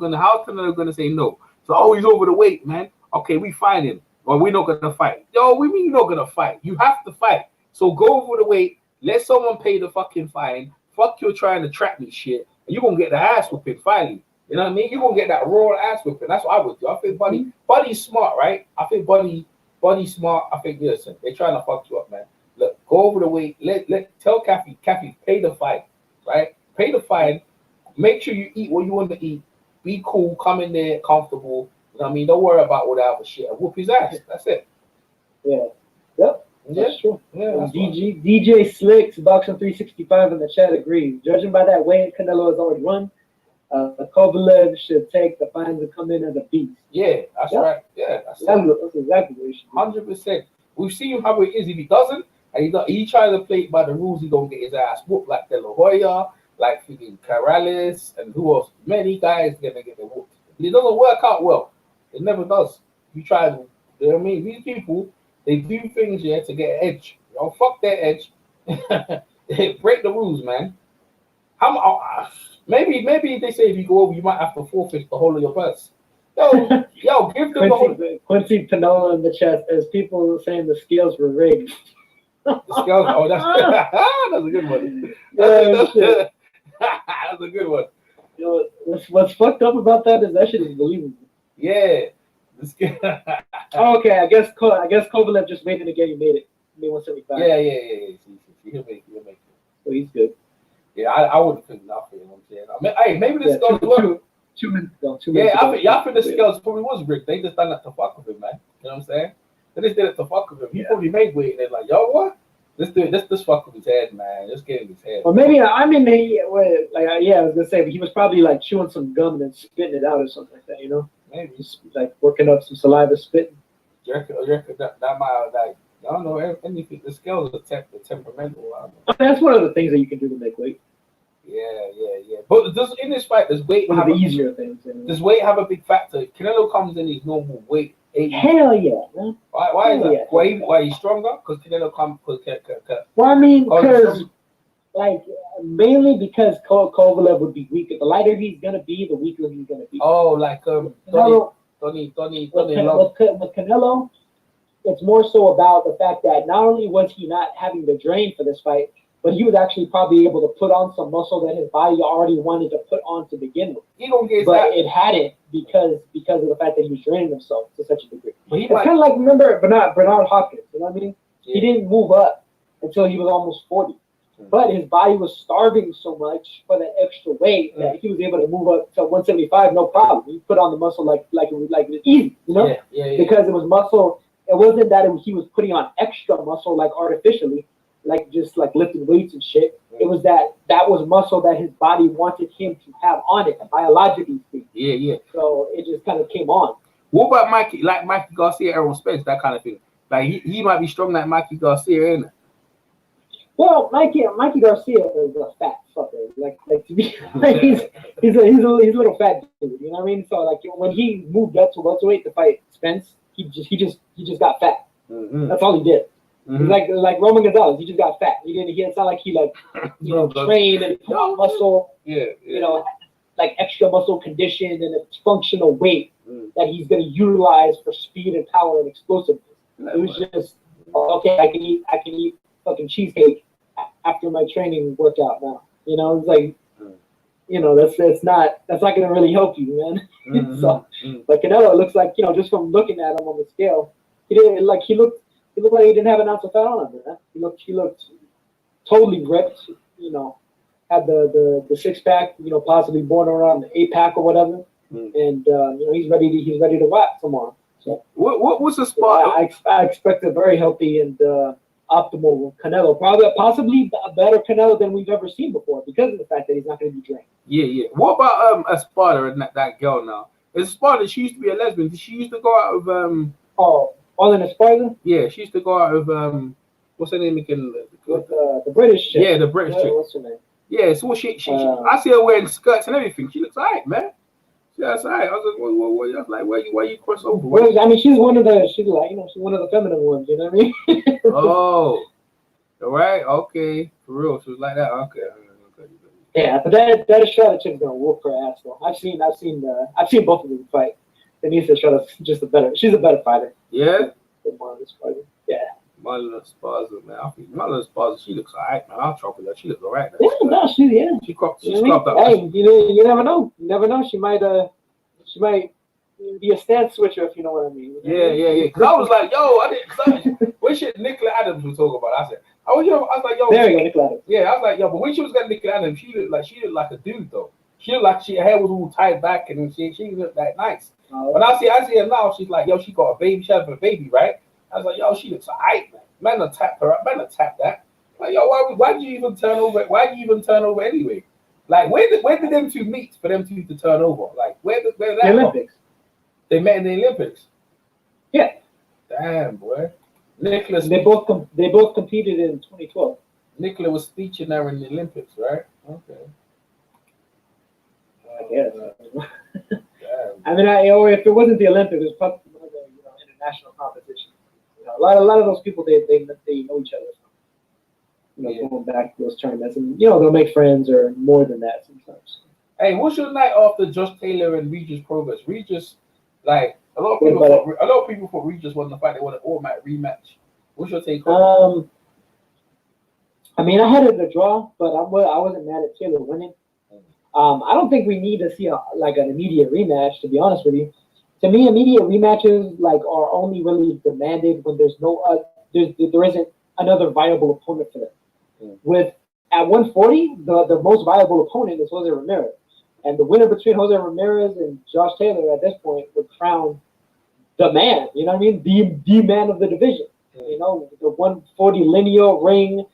gonna say no? So he's over the weight, man. Okay, we fight him, or we're not gonna fight. Yo, we mean you're not gonna fight. You have to fight. So go over the weight. Let someone pay the fucking fine. Fuck you trying to trap me shit. And you're gonna get the ass whipping finally. You know what I mean? You're gonna get that raw ass whipping. That's what I would do. I think Buddy's smart, right? I think Buddy's smart. I think listen, they're trying to fuck you up, man. Look, go over the weight. Tell Kathy, pay the fine, right? Pay the fine. Make sure you eat what you want to eat. Be cool. Come in there comfortable. You know what I mean? Don't worry about all that other shit. Whoop his ass. That's it. Yeah. Yep. Yeah. That's true. Yeah. That's DJ Slicks, Boxing 365 in the chat agrees. Judging by that weight Canelo has already run, Kovalev should take the fines and come in as a beast. Yeah, that's right. Yeah, that's exactly what he should do. 100%. We've seen how it is. If he doesn't, and he tries to play it by the rules, he don't get his ass whooped like De La Hoya, like Corrales, and who else? Many guys gonna get the whooped. It doesn't work out well. It never does. You try to, you know what I mean? These people, they do things here to get an edge. You know, fuck their edge. They break the rules, man. Maybe they say if you go over, you might have to forfeit the whole of your purse. Yo, give them the whole. Quincy Panola in the chat as people saying the scales were rigged. The scales. Oh, that's a good one. That's a good one. Yo, what's fucked up about that is that shit is believable. Yeah. Okay, I guess Kovalev just made it again. He made it. He made 175. Yeah. He'll make it. So he's good. Yeah, I wouldn't think nothing. You know what I'm saying? I mean, hey, maybe the scales were 2 minutes ago. I think the scales probably was rigged. They just done that to fuck with him, man. You know what I'm saying? They just did it to fuck with him. He probably made weight, and they're like, yo, what? Let's do it. Let's just fuck with his head, man. Let's get in his head. Well, maybe I was gonna say, but he was probably like chewing some gum and then spitting it out or something like that, you know? Maybe just like working up some saliva, spitting. You reckon that might like I don't know anything. The scales are temperamental. I don't know. That's one of the things that you can do to make weight. Yeah. But in this fight, does weight one of the easier things? Does weight have a big factor? Canelo comes in his normal weight. 80. Hell yeah, man. Why is that? Yeah. Why he's stronger? Because Canelo comes. Well, I mean, because mainly because Kovalev would be weaker. The lighter he's gonna be, the weaker he's gonna be. Oh, like Tony. With Canelo, it's more so about the fact that not only was he not having to drain for this fight, but he was actually probably able to put on some muscle that his body already wanted to put on to begin with. It hadn't because of the fact that he was draining himself to such a degree. It's kind of like, remember Bernard Hopkins, you know what I mean? Yeah. He didn't move up until he was almost 40. But his body was starving so much for that extra weight that he was able to move up to 175 no problem. He put on the muscle like it was easy, you know? Yeah. Because it was muscle. It wasn't that he was putting on extra muscle like artificially, like just like lifting weights and shit. It was that was muscle that his body wanted him to have on it, biologically speaking. Yeah. So it just kind of came on. What about Mikey Garcia, Errol Spence, that kind of thing? Like he might be strong like Mikey Garcia, ain't it? Well, Mikey Garcia is a fat fucker. Like to be, he's a little fat dude. You know what I mean? So like when he moved up to welterweight to fight Spence, he just got fat. Mm-hmm. That's all he did. Mm-hmm. Like Roman Gonzalez, he just got fat. It's not like he trained and put on muscle. Yeah. You know, like extra muscle condition and a functional weight that he's going to utilize for speed and power and explosiveness. It was just okay. I can eat fucking cheesecake after my training workout now. You know, it's like, you know, that's not going to really help you, man. So, but Canelo looks like, you know, just from looking at him on the scale, he looked like he didn't have an ounce of fat on him, man. He looked totally ripped. You know, had the 6-pack, you know, possibly born around the 8-pack or whatever, and you know, he's ready to rock tomorrow. So what's the spot? I expect a very healthy and optimal Canelo, possibly a better Canelo than we've ever seen before, because of the fact that he's not going to be drained. Yeah. What about Espada and that girl now? Espada, she used to be a lesbian. She used to go out of All in Esparza? Yeah, she used to go out of what's her name again? With the British chick. Yeah, the British chick. What's her name? Yeah, so she I see her wearing skirts and everything. She looks alright, man. She looks alright. I was like, I was like, why you cross over? Well, I mean, she's one of the feminine ones. You know what I mean? Oh, all right, okay, for real. So it's like that. Okay. Yeah, but that Estrada chick's gonna whoop her ass though. I've seen both of them fight. Denise Estrada's just she's a better fighter. Yeah. Than Marlon Esparza. Yeah. Marlon Esparza, man. I think Marlon Esparza, she looks alright, man. I'll chop her. She looks alright. Yeah, no, she cropped up. Hey, you never know. You never know. She might be a stance switcher, if you know what I mean. Yeah. Because I was like, yo, when shit Nicola Adams was talking about, I was like, yo. There you go, Nicola Adams. Yeah, I was like, yo, but when she was getting Nicola Adams, she looked like a dude though. She looked like her hair was all tied back and she looked like nice. When I see her now, she's like, yo, she got a baby, she had a baby, right? I was like, yo, she looks alright, man. Man, to tap her up, man, to tap that. Like, yo, why did you even turn over? Why did you even turn over anyway? Like, where did them two meet for them two to turn over? Like, where that the Olympics. They met in the Olympics. Yeah. Damn, boy. Nicholas. They both competed in 2012. Nicola was teaching there in the Olympics, right? Okay. I guess. I mean, if it wasn't the Olympics, it was probably another, international competition. You know, a lot of those people they know each other. Going back to those tournaments, and they'll make friends or more than that sometimes. Hey, what's your night after Josh Taylor and Regis Progress? Regis, like a lot of people thought Regis wasn't the fight. They want an automatic rematch. What's your take on? I mean, I had it a draw, but I wasn't mad at Taylor winning. I don't think we need to see an immediate rematch. To be honest with you, to me, immediate rematches are only really demanded when there's there isn't another viable opponent for them. With at 140, the most viable opponent is Jose Ramirez, and the winner between Jose Ramirez and Josh Taylor at this point would crown the man. You know what I mean? The man of the division. The 140 lineal ring.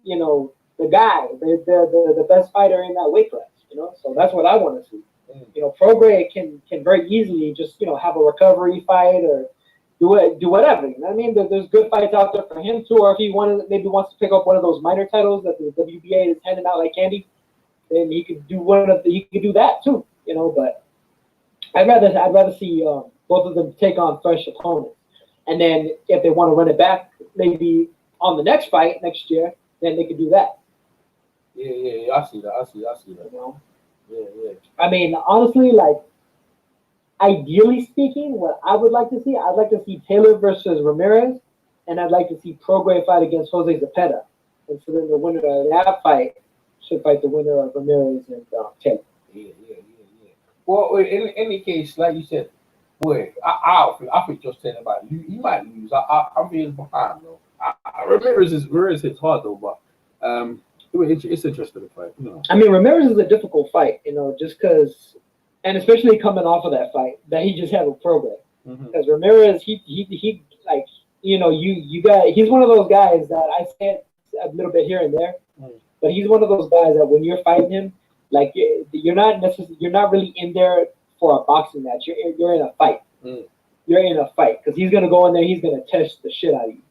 The guy, the best fighter in that weight class. So that's what I want to see. Prograis can very easily just have a recovery fight or do whatever. You know what I mean? There's good fights out there for him too. Or if he wants to pick up one of those minor titles that the WBA is handing out like candy, then he could do that too. But I'd rather see both of them take on fresh opponents, and then if they want to run it back, maybe on the next fight next year, then they could do that. Yeah, I see that. Yeah. I mean, honestly, ideally speaking, what I would like to see, I'd like to see Taylor versus Ramirez, and I'd like to see Prograis fight against Jose Zepeda. And so then the winner of that fight should fight the winner of Ramirez and Taylor. Yeah. Well, in any case, like you said, boy, I think Josh Taylor he might lose. I'm feeling behind though. Ramirez hits hard though, but it's interesting to fight. I mean, Ramirez is a difficult fight, just because, and especially coming off of that fight that he just had with Prograis. Because Ramirez, he's one of those guys that I say a little bit here and there, but he's one of those guys that when you're fighting him, you're not really in there for a boxing match. You're in a fight. You're in a fight because he's gonna go in there. He's gonna test the shit out of you,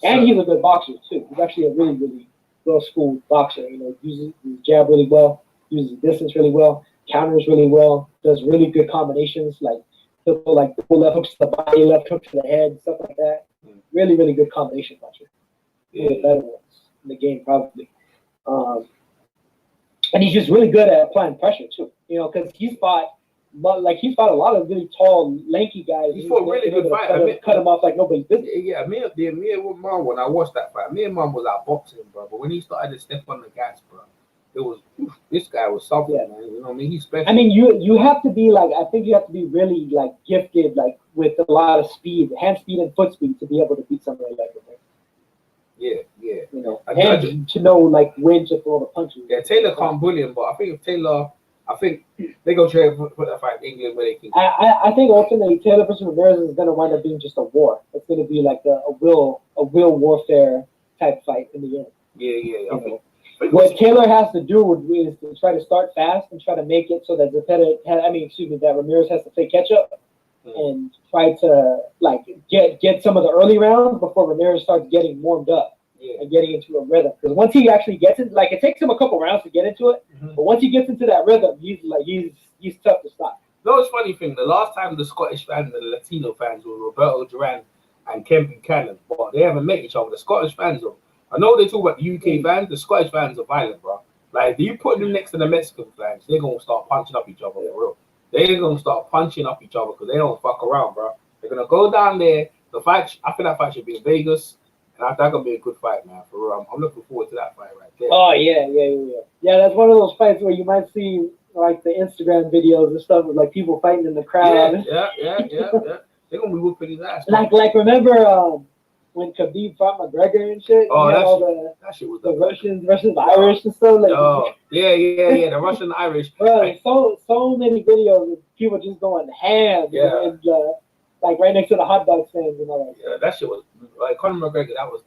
and he's a good boxer too. He's actually a really, really well-schooled boxer. Uses his jab really well, uses distance really well, counters really well, does really good combinations he'll go double left hooks to the body, left hook to the head, stuff like that. Really, really good combination puncher. One of the better ones in the game, probably. And he's just really good at applying pressure too. You know, because he's fought a lot of really tall, lanky guys. He fought really good fight. Cut him off like nobody's business. Yeah, me and Mom, when I watched that fight, me and Mom was out boxing, bro. But when he started to step on the gas, bro, it was this guy was something, man. You know what I mean? He's special. I mean, you have to be like, I think you have to be really like gifted, like with a lot of speed, hand speed and foot speed to be able to beat somebody like that. Yeah. You know, and to know like when to throw the punches. Yeah, Taylor can't bully him, but I think if Taylor, they go try to put that fight in England where they can. I think ultimately Taylor versus Ramirez is going to wind up being just a war. It's going to be like a will warfare type fight in the end. Yeah. What Taylor has to do is to try to start fast and try to make it so that that Ramirez has to play catch up and try to like get some of the early rounds before Ramirez starts getting warmed up and getting into a rhythm. Because once he actually gets it, like it takes him a couple rounds to get into it, but once he gets into that rhythm, he's tough to stop. No, it's funny thing. The last time the Scottish fans and the Latino fans were Roberto Duran and Kevin Cannon, but they haven't met each other. The Scottish fans are. I know they talk about the UK fans. The Scottish fans are violent, bro. Like, you put them next to the Mexican fans, they're gonna start punching up each other for real. They're gonna start punching up each other because they don't fuck around, bro. They're gonna go down there. The fight, I think that fight should be in Vegas, and I think that's gonna be a good fight, man. For real, I'm looking forward to that fight right there. Oh yeah. That's one of those fights where you might see like the Instagram videos and stuff with like people fighting in the crowd. Yeah. They're gonna be whooping his ass. Like remember when Khabib fought McGregor and shit? Oh, that shit was the Russians versus the Irish and stuff. Like, yeah, the Russian Irish. Bro, so many videos of people just going ham. And, like right next to the hot dog stands and all that. Yeah, that shit was like Conor McGregor. That was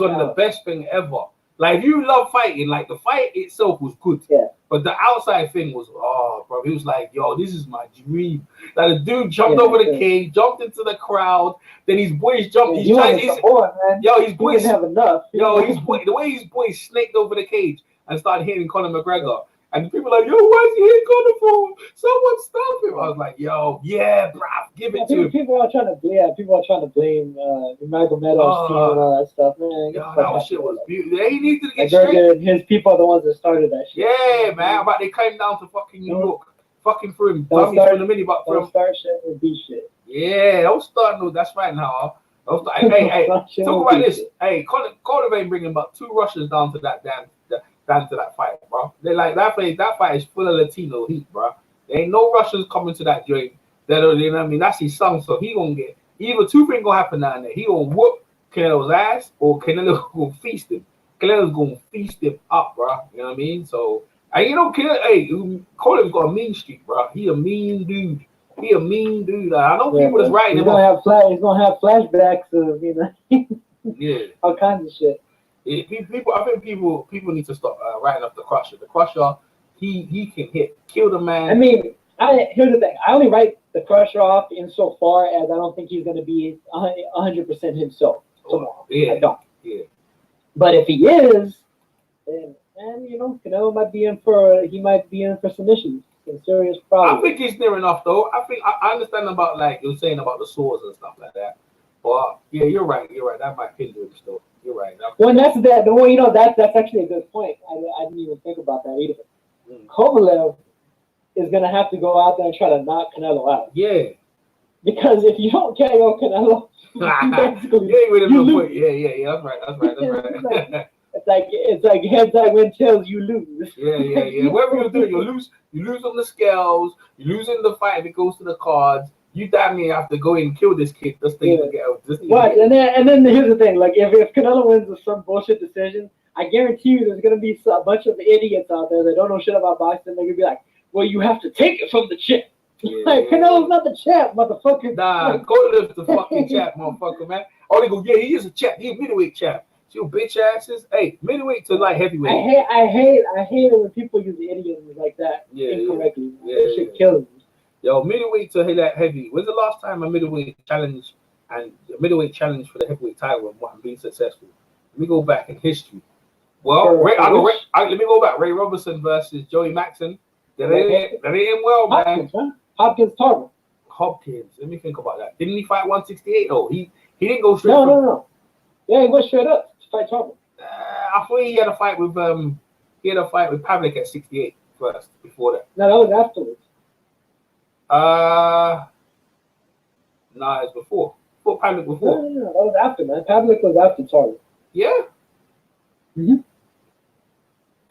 one of the best thing ever. Like, if you love fighting, like the fight itself was good. Yeah. But the outside thing was, bro, he was like, yo, this is my dream. Like, the dude jumped over the cage, jumped into the crowd. Then his boys jumped. His boys didn't have enough. The way his boys snaked over the cage and started hitting Conor McGregor. And people were like, yo, why is he hitting Conor for? Someone stop him. I was like, yo, yeah, bro, give it to him. People are trying to blame Magomedov's team and all that stuff, man. Yo, that shit was beautiful. He needed to get McGregor straight. and his people are the ones that started that shit. Yeah, man. But they came down to fucking New York. Fucking threw him. Don't start shit with B shit. Yeah, don't start no. That's right now. Hey, talk about this. Hey, Kovalev ain't bringing about 2 Russians down to that down to that fight, bro. They like that fight is full of Latino heat, bro. There ain't no Russians coming to that joint. You know what I mean? That's his son, so he gonna get either 2 things gonna happen down there. He gonna whoop Canelo's ass, or Canelo gonna feast him. Canelo's gonna feast him up, bro. You know what I mean? So, and you know, Kovalev's got a mean streak, bro. He a mean dude. I know people that's writing him up. He's gonna have flashbacks of all kinds of shit. I think people need to stop writing up the Crusher. The Crusher, he can kill the man. I mean, here's the thing. I only write the Crusher off insofar as I don't think he's going to be 100% himself tomorrow. I don't. Yeah. But if he is, then Canelo might be in for some issues, some serious problems. I think he's near enough though. I understand about like you're saying about the swords and stuff like that. But yeah, you're right. That might hinder him still. You're right. Well, that's actually a good point. I didn't even think about that either. Kovalev is gonna have to go out there and try to knock Canelo out. Yeah. Because if you don't KO Canelo, you lose. Yeah. That's right. It's like heads I win, tails you lose. Yeah. Whatever you do, you lose on the scales. You lose in the fight if it goes to the cards. You damn near have to go in and kill this kid just to get out. Right, and then here's the thing: like if Canelo wins with some bullshit decision, I guarantee you there's gonna be a bunch of idiots out there that don't know shit about boxing. They're gonna be like, "Well, you have to take it from the champ." Canelo's not the champ, motherfucker. Nah, Kovalev's the fucking champ, motherfucker, man. Oh, they go, he is a champ. He's a middleweight champ. You bitch asses. Hey, middleweight to like heavyweight. I hate it when people use idioms like that incorrectly. That shit kills me. Yo, middleweight to that heavy. When's the last time a middleweight challenge for the heavyweight title and being successful? Let me go back in history. Well, let me go back. Ray Robinson versus Joey Maxson. That ain't well, man. Hopkins Tarver. Hopkins. Let me think about that. Didn't he fight 168? Oh, he didn't go straight. No. Yeah, he went straight up to fight Tarver. I thought he had a fight with Pavlik at 68. first before that. No, that was afterwards. Nah, it's before. Before Pavlik before. No, that was after, man. Pavlik was after Tarver. Yeah. Mm-hmm.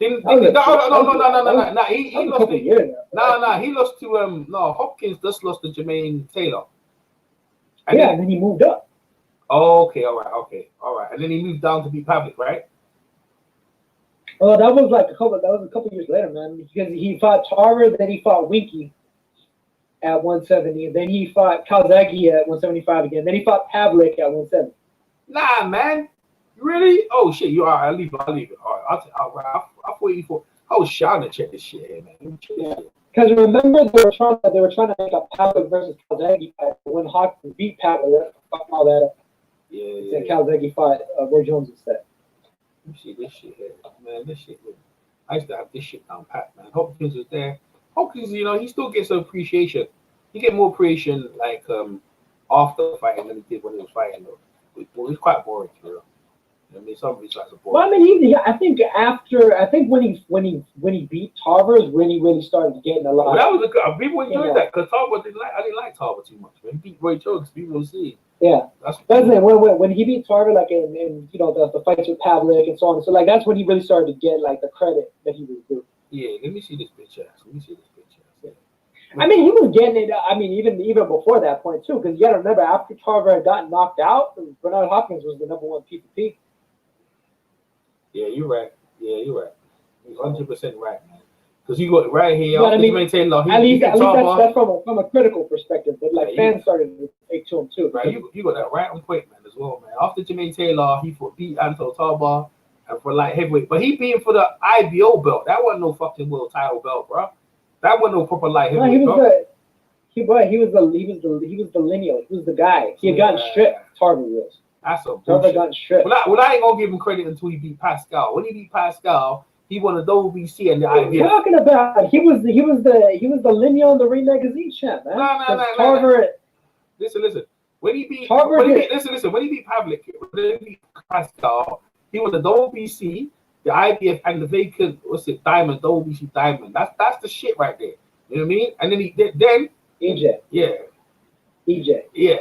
No. He a lost couple it. years now. No, he lost to Hopkins just lost to Jermaine Taylor. And then he moved up. Oh, okay, all right. And then he moved down to beat Pavlik, right? Well, that was a couple years later, man. Because he fought Tarver, then he fought Winky at 170, and then he fought Calzaghe at 175 again. Then he fought Pavlik at 170. Nah, man. Really? Oh shit! You are. I'll leave it. All right. I'll wait you for. I was trying to check this shit here, man. Because remember they were trying to make a Pavlik versus Calzaghe fight when Hopkins beat Pavlik. Fuck all that up. Yeah. And Calzaghe fought Roy Jones instead. You see this shit here, man. This shit. I used to have this shit down pat, man. Hopkins was there. Hopkins, he still gets some appreciation. He get more appreciation after fighting than he did when he was fighting. Though. It's quite boring, I mean, some of these guys are boring. Well, I mean, I think when he beat Tarver is when he really started getting a lot. Well, that was good. People enjoyed that because Tarver I didn't like Tarver too much. When he beat Roy Jones, people would see. Yeah, that's when he beat Tarver, like in the fights with Pavlik and so on. So like that's when he really started to get like the credit that he was due. Yeah, let me see this bitch ass. Yeah. I mean, he was getting it. I mean, even before that point too, because you got to remember after Tarver had gotten knocked out, Bernard Hopkins was the #1 P2P. Yeah, you're right. You're 100% right, man. Because you got it right here. But I mean, at least that's from a critical perspective. But like fans started to take to him too. Right, you got that right on point, man, as well, man. After Jermaine Taylor, he beat Anto Tarver and for light heavyweight, but he beat him for the IBO belt. That wasn't no fucking world title belt, bro. That wasn't no proper light heavyweight. He was the lineal. He was the guy. He had gotten stripped. Tarver was. That's a bullshit. Got stripped. Well, I ain't gonna give him credit until he beat Pascal. When he beat Pascal, he won the WBC and the IBF. What are you talking about? He was the lineal and the Ring Magazine champ, man. No. Listen. When he beat Tarver, listen. When he beat Pavlik, when he beat Pascal, he won the WBC, the IBF, and the vacant Diamond WBC Diamond. That's the shit right there. You know what I mean? And then he did EJ. Yeah. EJ. Yeah.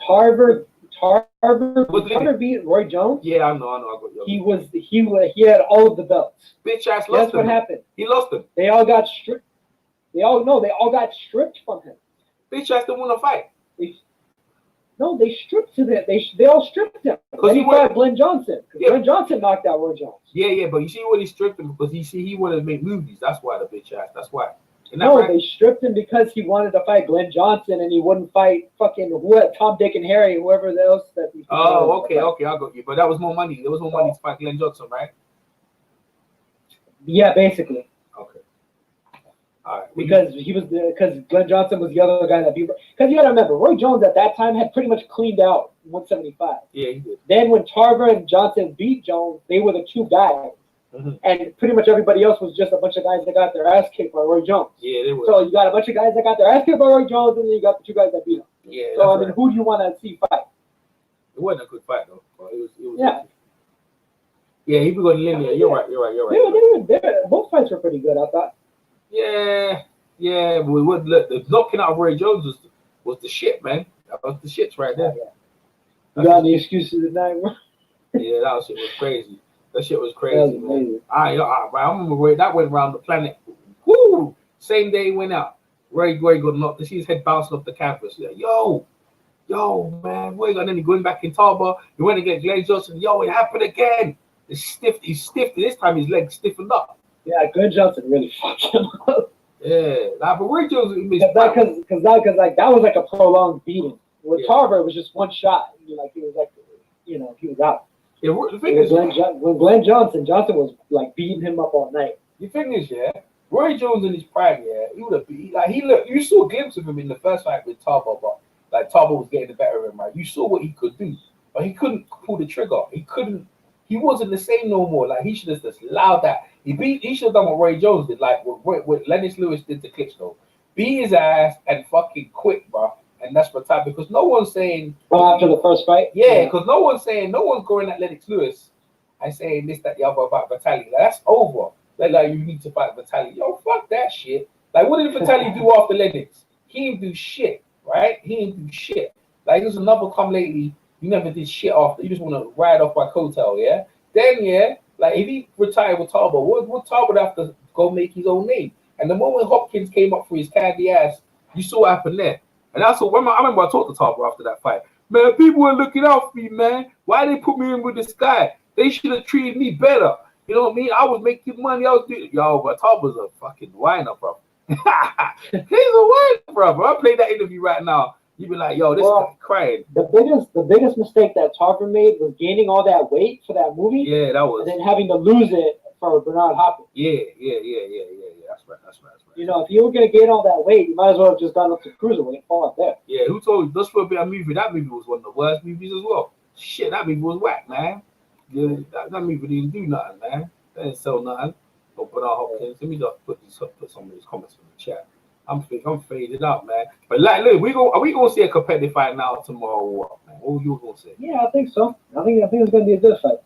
Tarver beat Roy Jones. Yeah, I know. I got you. He had all of the belts. Bitch ass lost him. That's what happened. He lost them. They all got stripped. They all got stripped from him. Bitch ass didn't want to fight. They stripped to them. They all stripped him. Because he fought Glenn Johnson. Yeah. Glenn Johnson knocked out Roy Jones. Yeah, but you see what he stripped him because he wanted to make movies. That's why the bitch ass. That's why. They stripped him because he wanted to fight Glenn Johnson and he wouldn't fight fucking Tom, Dick, and Harry, whoever else that. Okay, I got you. But that was more money. There was more money to fight Glenn Johnson, right? Yeah, basically. Okay. All right. Because Glenn Johnson was the other guy that beat. Because you got to remember, Roy Jones at that time had pretty much cleaned out 175. Yeah, he did. Then when Tarver and Johnson beat Jones, they were the two guys. Mm-hmm. And pretty much everybody else was just a bunch of guys that got their ass kicked by Roy Jones. Yeah, they were. So you got a bunch of guys that got their ass kicked by Roy Jones, and then you got the two guys that beat him. Yeah. So I mean, who do you want to see fight? It wasn't a good fight though. It was. Yeah. Yeah, he was going linear. You're right. Both fights were pretty good, I thought. Yeah. But the knocking out of Roy Jones was the shit, man. That was the shits right there. You got any excuses tonight, bro? Yeah, that shit was crazy. That shit was crazy, man. I remember that went around the planet. Woo! Same day he went out. Roy got knocked. See his head bouncing off the canvas. Yeah, yo, man. Roy got then he going back in Tarver. He went against Glenn Johnson. Yo, it happened again. He's stiff. This time his leg stiffened up. Yeah, Glenn Johnson really fucked him up. Yeah, but Roy Jones because that was like a prolonged beating. With Tarver, it was just one shot. He was out. Yeah, the thing is, when Glenn Johnson was like beating him up all night. The thing is, Roy Jones in his prime, he would have been like you saw a glimpse of him in the first fight with Tarver, but like Tarver was getting the better of him, right? You saw what he could do, but he couldn't pull the trigger. He wasn't the same no more. Like he should have just allowed that. He should have done what Roy Jones did, like what Lennox Lewis did to Klitschko. Beat his ass and fucking quit, bro. And that's for time because no one's saying after the first fight. Yeah, because no one's going at Lennox Lewis and saying this, that, the other about Vitaly. Like, that's over. Like you need to fight Vitaly. Yo, fuck that shit. Like, what did Vitaly do after Lennox? He didn't do shit, right? He didn't do shit. Like, there's another come lately. You never did shit after. You just want to ride off my coattail, yeah? Then, yeah, like, if he retired with Tarbo, what Tarbo would have to go make his own name? And the moment Hopkins came up for his candy ass, you saw what happened there. And that's what I remember I talked to Tarbo after that fight. Man, people were looking out for me, man. Why they put me in with this guy? They should have treated me better. You know what I mean? I was making money. I was doing, yo, but Tarbo's a fucking whiner, bro. He's a whiner, bro. I played that interview right now. You be like, yo, this guy crying. The biggest mistake that Tarver made was gaining all that weight for that movie. Yeah, that was. And then having to lose it for Bernard Hopkins. Yeah. That's right. You know, if you were gonna gain all that weight, you might as well have just gone up to cruiserweight and fall up there. Yeah, who told you? Just for a bit of movie, that movie was one of the worst movies as well. Shit, that movie was whack, man. Yeah, that movie didn't do nothing, man. They didn't sell nothing. But Bernard Hopkins, let me just put some of these comments in the chat. I'm faded out, man. But like, look, are we gonna see a competitive fight now tomorrow or what, man? What were you gonna say? Yeah, I think so. I think it's gonna be a good fight.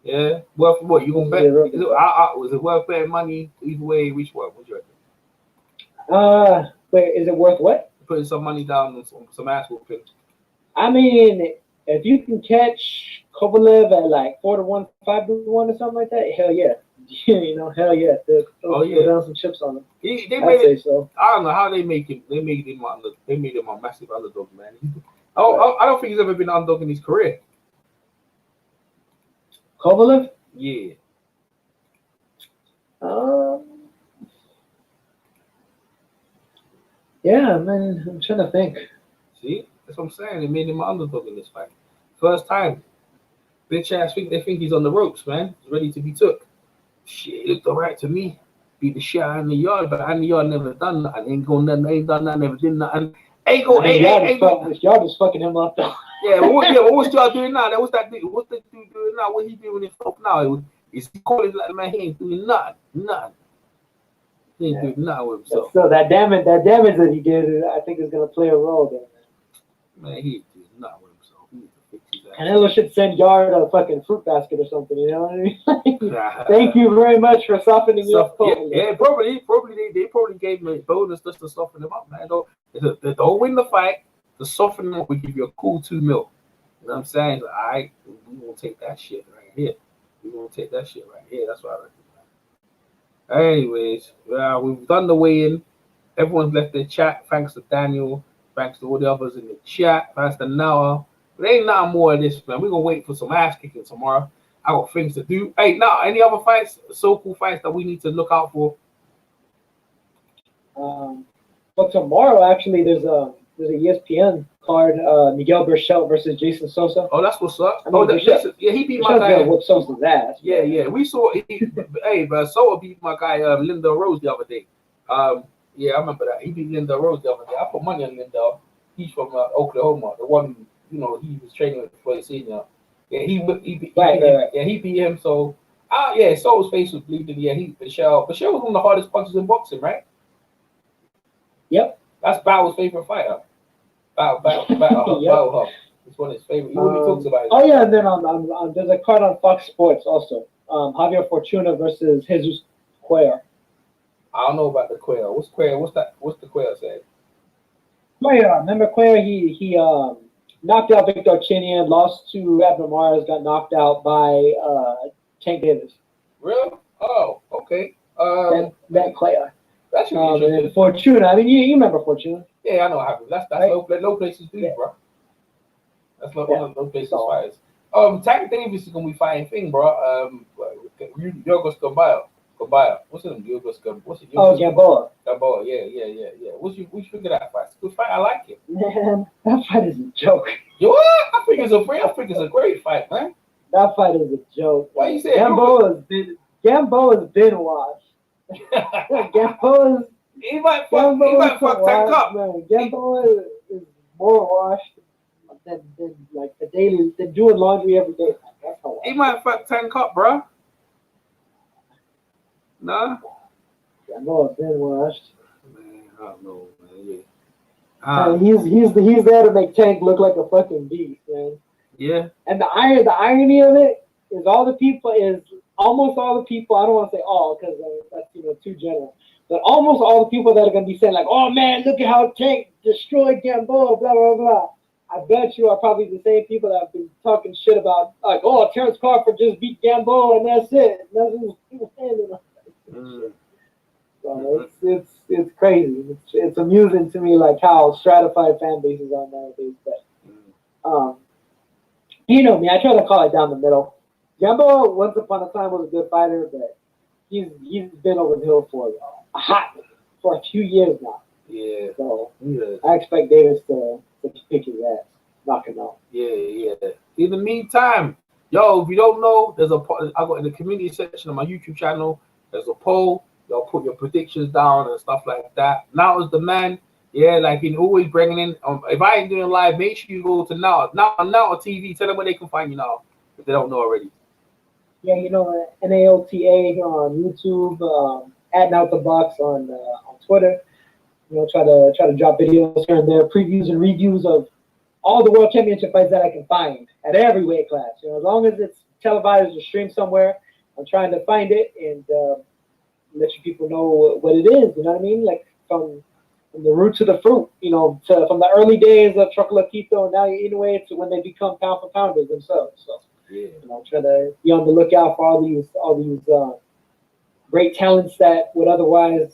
Yeah, worth what? You gonna bet? Was it worth betting money either way? Which one? What you reckon? Wait, is it worth what? Putting some money down on some ass whooping. I mean, if you can catch Kovalev at like 4-1, 5-1 or something like that, hell yeah. You know, hell yeah. Throw down some chips on him. They made it. So. I don't know how they make him. They made him a massive underdog, man. I don't think he's ever been an underdog in his career. Kovalev? Yeah. Yeah, man. I'm trying to think. See, that's what I'm saying. They made him an underdog in this fight. First time. Bitch ass think they think he's on the ropes, man. He's ready to be took. Shit, it looked alright to me. Beat the shit out in the yard, but in the yard never done nothing. Ain't done nothing, never did nothing. Y'all just fucking him up though. Yeah, what was y'all doing now? What's that dude? What's the dude doing now? What he doing himself now? Is he calling like, man, he ain't doing nothing. He ain't doing nothing with himself. So that damage that he did, I think is gonna play a role there. Man, he ain't doing nothing with himself. He needs to fix his ass. Canelo should send Yard a fucking fruit basket or something, you know what I mean? Thank you very much for softening me up. Yeah, probably they probably gave him a bonus just to soften him up, man. Don't win the fight. To soften him up, we give you a cool 2 mil. You know what I'm saying? So, all right, we gonna take that shit right here. That's what I reckon. Anyways, we've done the weigh-in. Everyone's left their chat. Thanks to Daniel. Thanks to all the others in the chat. Thanks to Noah. But ain't nothing more of this, man. We're gonna wait for some ass kicking tomorrow. I got things to do. Hey, now any other fights, so-called fights that we need to look out for? But tomorrow, actually, there's a ESPN card. Miguel Berchelt versus Jason Sosa. Oh, that's what's up. He beat my Berchelt's guy. gonna whoop Sosa's ass. Yeah. We saw. But Sosa beat my guy Linda Rose the other day. Yeah, I remember that. He beat Linda Rose the other day. I put money on Linda. He's from Oklahoma. The one, he was training with before the senior. Yeah, he beat him. Yeah, he beat him. So, Sosa's face was bleeding. Yeah, Berchelt was one of the hardest punches in boxing, right? Yep. That's Bauer's favorite fighter. Bauer. It's one of his favorite. He talks about it. Oh yeah, and then on there's a card on Fox Sports also. Javier Fortuna versus Jesus Cuellar. I don't know about the Cuellar. What's Cuellar? What's the Cuellar say? Cuellar, remember Cuellar? He knocked out Victor Chinian, lost to Abner Mares, got knocked out by Tank Davis. Really? Oh, okay. That Cuellar. That's interesting. And Fortuna. I mean, you remember Fortuna? Yeah, I know how. That's right? low places do, bro. That's not one of those places fighters. Tank Davis is gonna be fighting thing, bro. Yorgos Gambaya. What's his name? Gamboa. Gamboa. Yeah. What you think of that fight? It's a good fight. I like it. Man, that fight is a joke. You what? I think it's a great fight, man. That fight is a joke. Why you say Gamboa's been washed. Gamboa fuck Tank up. Man. Gamboa is more washed than like than doing laundry every day. That's how he might fuck Tank up, bro. Nah. Gamboa's been washed. Man, I don't know, man. Yeah. He's there to make Tank look like a fucking beast, man. Yeah. And the irony of it is almost all the people. I don't want to say all because that's too general. But almost all the people that are going to be saying like, "Oh man, look at how Tank destroyed Gamboa," blah blah blah. I bet you are probably the same people that have been talking shit about like, "Oh, Terrence Crawford just beat Gamboa and that's it." Nothing's So it's crazy. It's amusing to me like how stratified fan bases are nowadays. But you know me, I try to call it down the middle. Gamboa once upon a time was a good fighter, but he's been over the hill for a few years now. Yeah. So I expect Davis to kick his ass, knock him out. Yeah. In the meantime, yo, if you don't know, I got in the community section of my YouTube channel. There's a poll. Y'all put your predictions down and stuff like that. Now is the man. Yeah, like he's always bringing in. If I ain't doing live, make sure you go to Now TV. Tell them where they can find you now if they don't know already. Yeah, NAOTA here on YouTube, at Now the Box on Twitter. Try to drop videos here and there, previews and reviews of all the World Championship fights that I can find at every weight class. As long as it's televised or streamed somewhere, I'm trying to find it and let you people know what it is. You know what I mean? Like from the root to the fruit. From the early days of Chocolatito, now you're eating away to when they become pound for pounders themselves. So. Yeah. Try to be on the lookout for all these great talents that would otherwise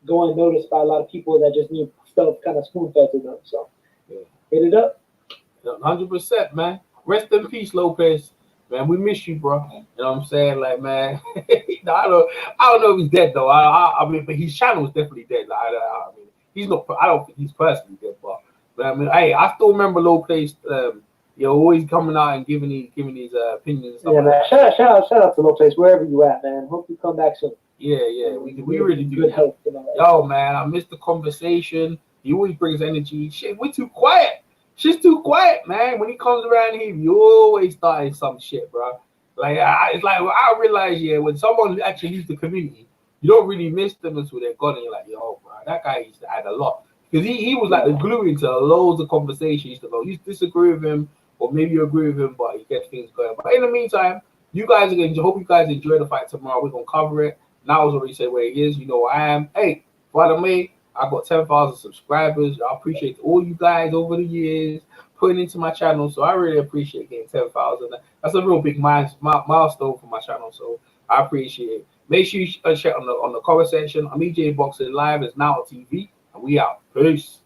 go unnoticed by a lot of people that just need stuff kind of spoon-fed to them. So, hit it up. 100%, man. Rest in peace, Lopez. Man, we miss you, bro. You know what I'm saying? Like, man, no, I don't know if he's dead though. I mean, but his channel is definitely dead. Like, I mean, he's not. I don't think he's personally dead, but I mean, hey, I still remember Lopez. Always coming out and giving his opinions. And stuff man. Shout out to Lopez wherever you at, man. Hope you come back soon. Yeah. We really do. Good health. Yo, man, I missed the conversation. He always brings energy. Shit, we're too quiet. She's too quiet, man. When he comes around here, you always starting some shit, bro. Like it's like I realize, when someone actually leaves the community, you don't really miss them until they're gone, and you're like, yo, bro, that guy used to add a lot because he was like the glue into loads of conversations. You disagree with him, or maybe you agree with him, but he gets things going. But in the meantime, you guys hope you guys enjoy the fight tomorrow. We're gonna cover it. Now I already said where he is. You know where I am. Hey, by the way, I got 10,000 subscribers. I appreciate all you guys over the years putting into my channel. So I really appreciate getting 10,000. That's a real big milestone for my channel. So I appreciate it. Make sure you check on the comment section. I'm EJ Boxing Live. It's Now on TV, and we out. Peace.